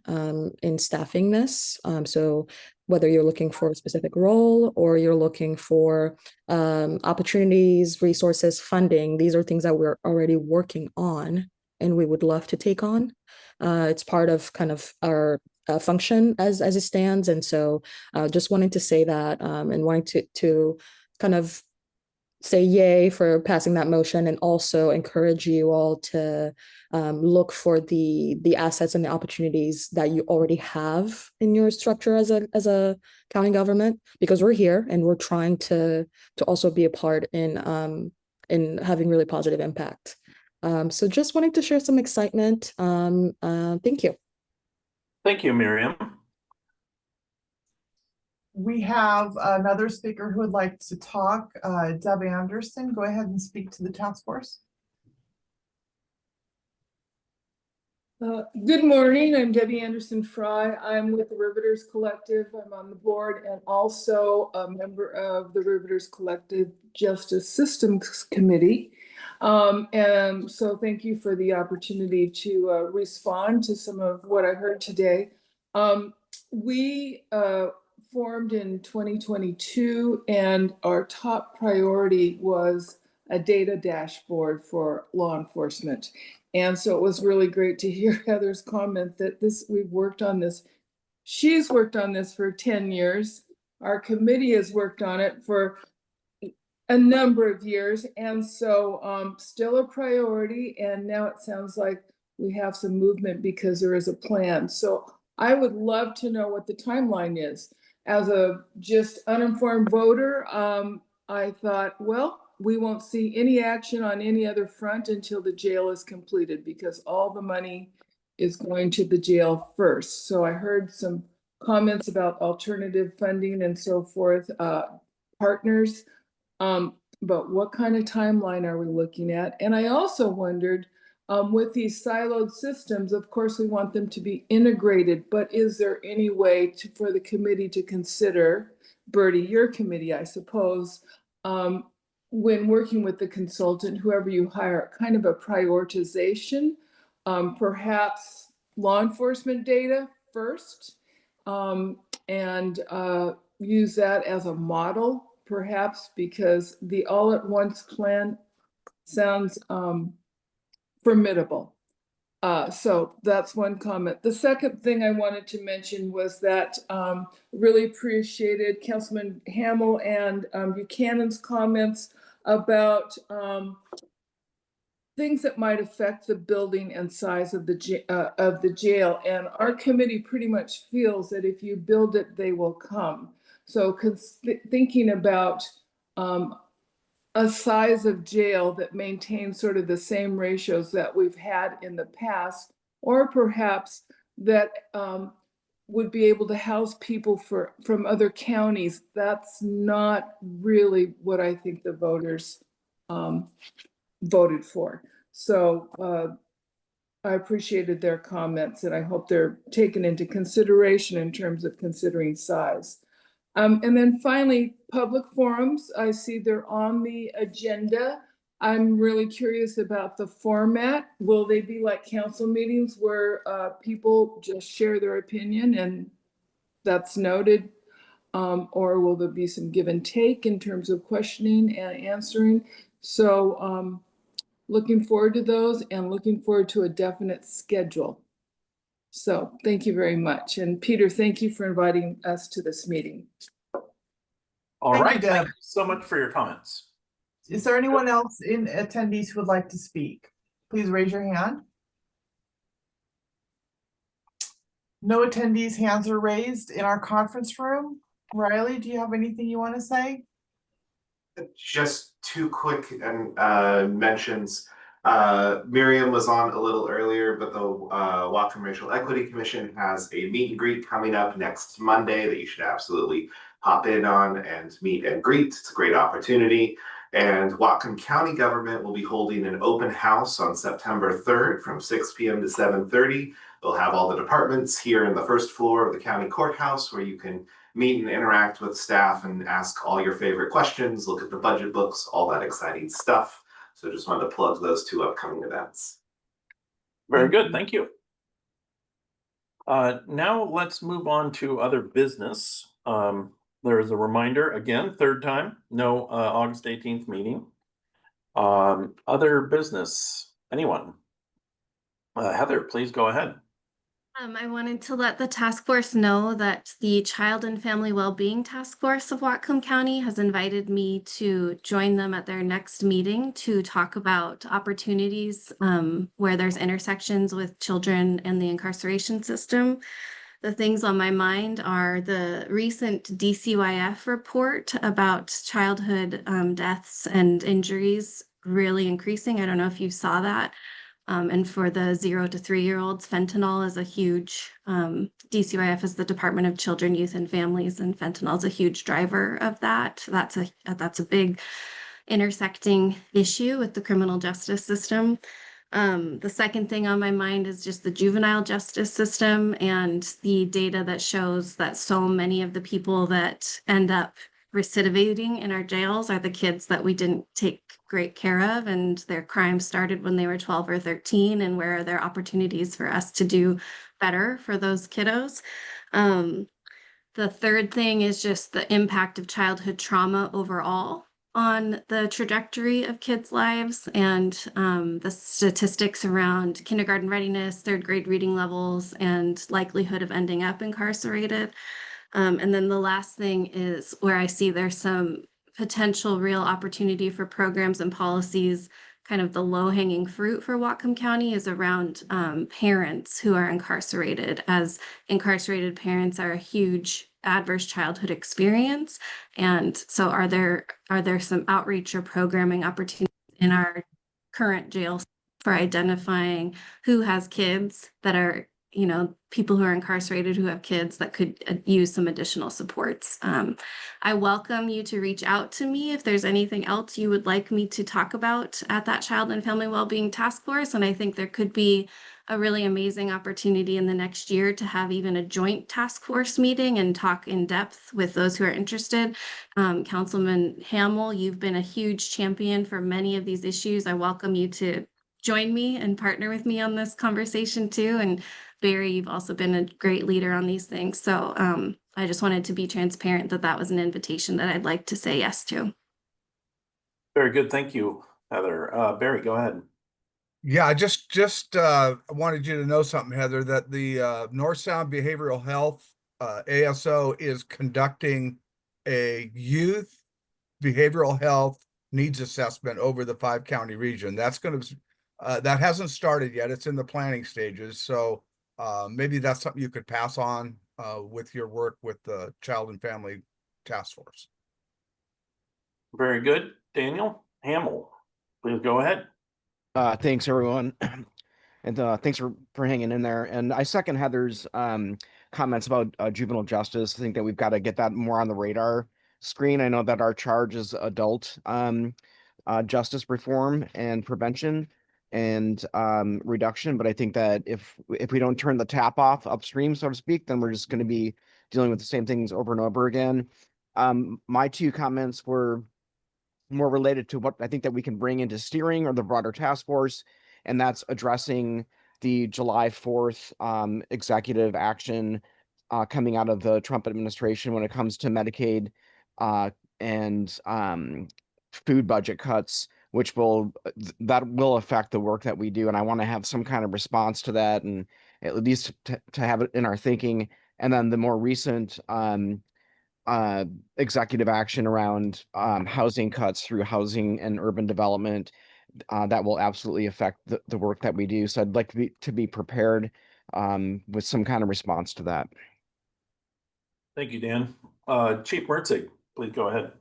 in staffing this. So whether you're looking for a specific role or you're looking for opportunities, resources, funding, these are things that we're already working on and we would love to take on. It's part of kind of our function as it stands. And so just wanting to say that and wanting to kind of say yay for passing that motion, and also encourage you all to look for the assets and the opportunities that you already have in your structure as a county government, because we're here and we're trying to also be a part in having really positive impact. So just wanting to share some excitement. Thank you. Thank you, Miriam. We have another speaker who would like to talk. Deb Anderson, go ahead and speak to the task force. Good morning, I'm Debbie Anderson Fry. I'm with the Riveters Collective. I'm on the board and also a member of the Riveters Collective Justice Systems Committee. And so thank you for the opportunity to respond to some of what I heard today. We formed in 2022, and our top priority was a data dashboard for law enforcement. And so it was really great to hear Heather's comment that we've worked on this. She's worked on this for 10 years. Our committee has worked on it for a number of years. And so still a priority. And now it sounds like we have some movement because there is a plan. So I would love to know what the timeline is. As a just uninformed voter, I thought, well, we won't see any action on any other front until the jail is completed, because all the money is going to the jail first. So I heard some comments about alternative funding and so forth, partners. But what kind of timeline are we looking at? And I also wondered, with these siloed systems, of course, we want them to be integrated, but is there any way for the committee to consider, Bertie, your committee, I suppose, when working with the consultant, whoever you hire, kind of a prioritization, perhaps law enforcement data first, and use that as a model, perhaps, because the all-at-once plan sounds formidable. So that's one comment. The second thing I wanted to mention was that really appreciated Councilman Hamel and Buchanan's comments about things that might affect the building and size of the jail. And our committee pretty much feels that if you build it, they will come. So thinking about a size of jail that maintains sort of the same ratios that we've had in the past, or perhaps that would be able to house people from other counties. That's not really what I think the voters voted for. So I appreciated their comments, and I hope they're taken into consideration in terms of considering size. And then finally, public forums. I see they're on the agenda. I'm really curious about the format. Will they be like council meetings where people just share their opinion and that's noted? Or will there be some give and take in terms of questioning and answering? So looking forward to those and looking forward to a definite schedule. So thank you very much. And Peter, thank you for inviting us to this meeting. All Thank you, right, Deb. thank you so much for your comments. Is there anyone else in attendees who would like to speak? Please raise your hand. No attendees' hands are raised in our conference room. Riley, do you have anything you want to say? Just two quick mentions. Miriam was on a little earlier, but the Whatcom Racial Equity Commission has a meet and greet coming up next Monday that you should absolutely hop in on and meet and greet. It's a great opportunity. And Whatcom County government will be holding an open house on September 3rd from 6 p.m. to 7:30. They'll have all the departments here in the first floor of the county courthouse where you can meet and interact with staff and ask all your favorite questions, look at the budget books, all that exciting stuff. So just wanted to plug those two upcoming events. Very good, thank you. Now let's move on to other business. There is a reminder, again, third time, no August 18th meeting. Other business, anyone? Heather, please go ahead. I wanted to let the task force know that the Child and Family Wellbeing Task Force of Whatcom County has invited me to join them at their next meeting to talk about opportunities where there's intersections with children and the incarceration system. The things on my mind are the recent DCYF report about childhood deaths and injuries really increasing. I don't know if you saw that. And for the 0 to 3-year-olds, fentanyl is a huge, DCYF is the Department of Children, Youth and Families, and fentanyl is a huge driver of that. That's a big intersecting issue with the criminal justice system. The second thing on my mind is just the juvenile justice system and the data that shows that so many of the people that end up recidivating in our jails are the kids that we didn't take great care of, and their crimes started when they were 12 or 13, and where are there opportunities for us to do better for those kiddos. The third thing is just the impact of childhood trauma overall on the trajectory of kids' lives, and the statistics around kindergarten readiness, third grade reading levels, and likelihood of ending up incarcerated. And then the last thing is where I see there's some potential real opportunity for programs and policies. Kind of the low-hanging fruit for Whatcom County is around parents who are incarcerated, as incarcerated parents are a huge adverse childhood experience. And so are there some outreach or programming opportunities in our current jails for identifying who has kids that are, you know, people who are incarcerated who have kids that could use some additional supports. I welcome you to reach out to me if there's anything else you would like me to talk about at that Child and Family Wellbeing Task Force. And I think there could be a really amazing opportunity in the next year to have even a joint task force meeting and talk in depth with those who are interested. Councilman Hamel, you've been a huge champion for many of these issues. I welcome you to join me and partner with me on this conversation too. And Barry, you've also been a great leader on these things. So I just wanted to be transparent that that was an invitation that I'd like to say yes to. Very good, thank you, Heather. Barry, go ahead. Yeah, I just wanted you to know something, Heather, that the North Sound Behavioral Health ASO is conducting a youth behavioral health needs assessment over the 5-county region. That's going to That hasn't started yet. It's in the planning stages. So maybe that's something you could pass on with your work with the Child and Family Task Force. Very good. Daniel Hamill, please go ahead. Thanks, everyone. And thanks for hanging in there. And I second Heather's comments about juvenile justice. I think that we've got to get that more on the radar screen. I know that our charge is adult justice reform and prevention and reduction, but I think that if we don't turn the tap off upstream, so to speak, then we're just going to be dealing with the same things over and over again. My two comments were more related to what I think that we can bring into steering or the broader task force, and that's addressing the July 4th executive action coming out of the Trump administration when it comes to Medicaid and food budget cuts, which will affect the work that we do. And I want to have some kind of response to that, and at least to have it in our thinking. And then the more recent executive action around housing cuts through housing and urban development that will absolutely affect the work that we do. So I'd like to be prepared with some kind of response to that. Thank you, Dan. Chief Mertzig, please go ahead.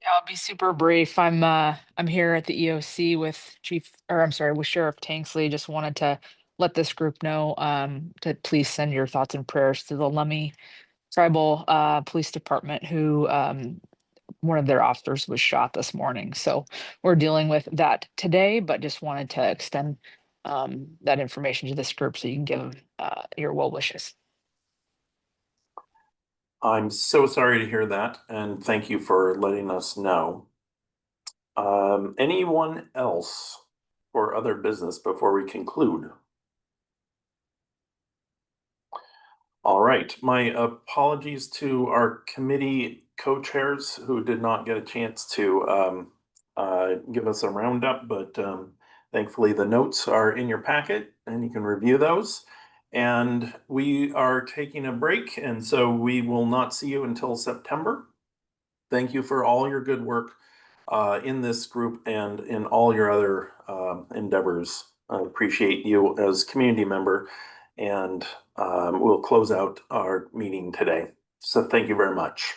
Yeah, I'll be super brief. I'm here at the EOC with with Sheriff Tanksley. Just wanted to let this group know to please send your thoughts and prayers to the Lummi Tribal Police Department, who one of their officers was shot this morning. So we're dealing with that today, but just wanted to extend that information to this group so you can give them your well wishes. I'm so sorry to hear that, and thank you for letting us know. Anyone else for other business before we conclude? All right, my apologies to our committee co-chairs who did not get a chance to give us a roundup, but thankfully the notes are in your packet and you can review those. And we are taking a break, and so we will not see you until September. Thank you for all your good work in this group and in all your other endeavors. I appreciate you as community member, and we'll close out our meeting today. So thank you very much.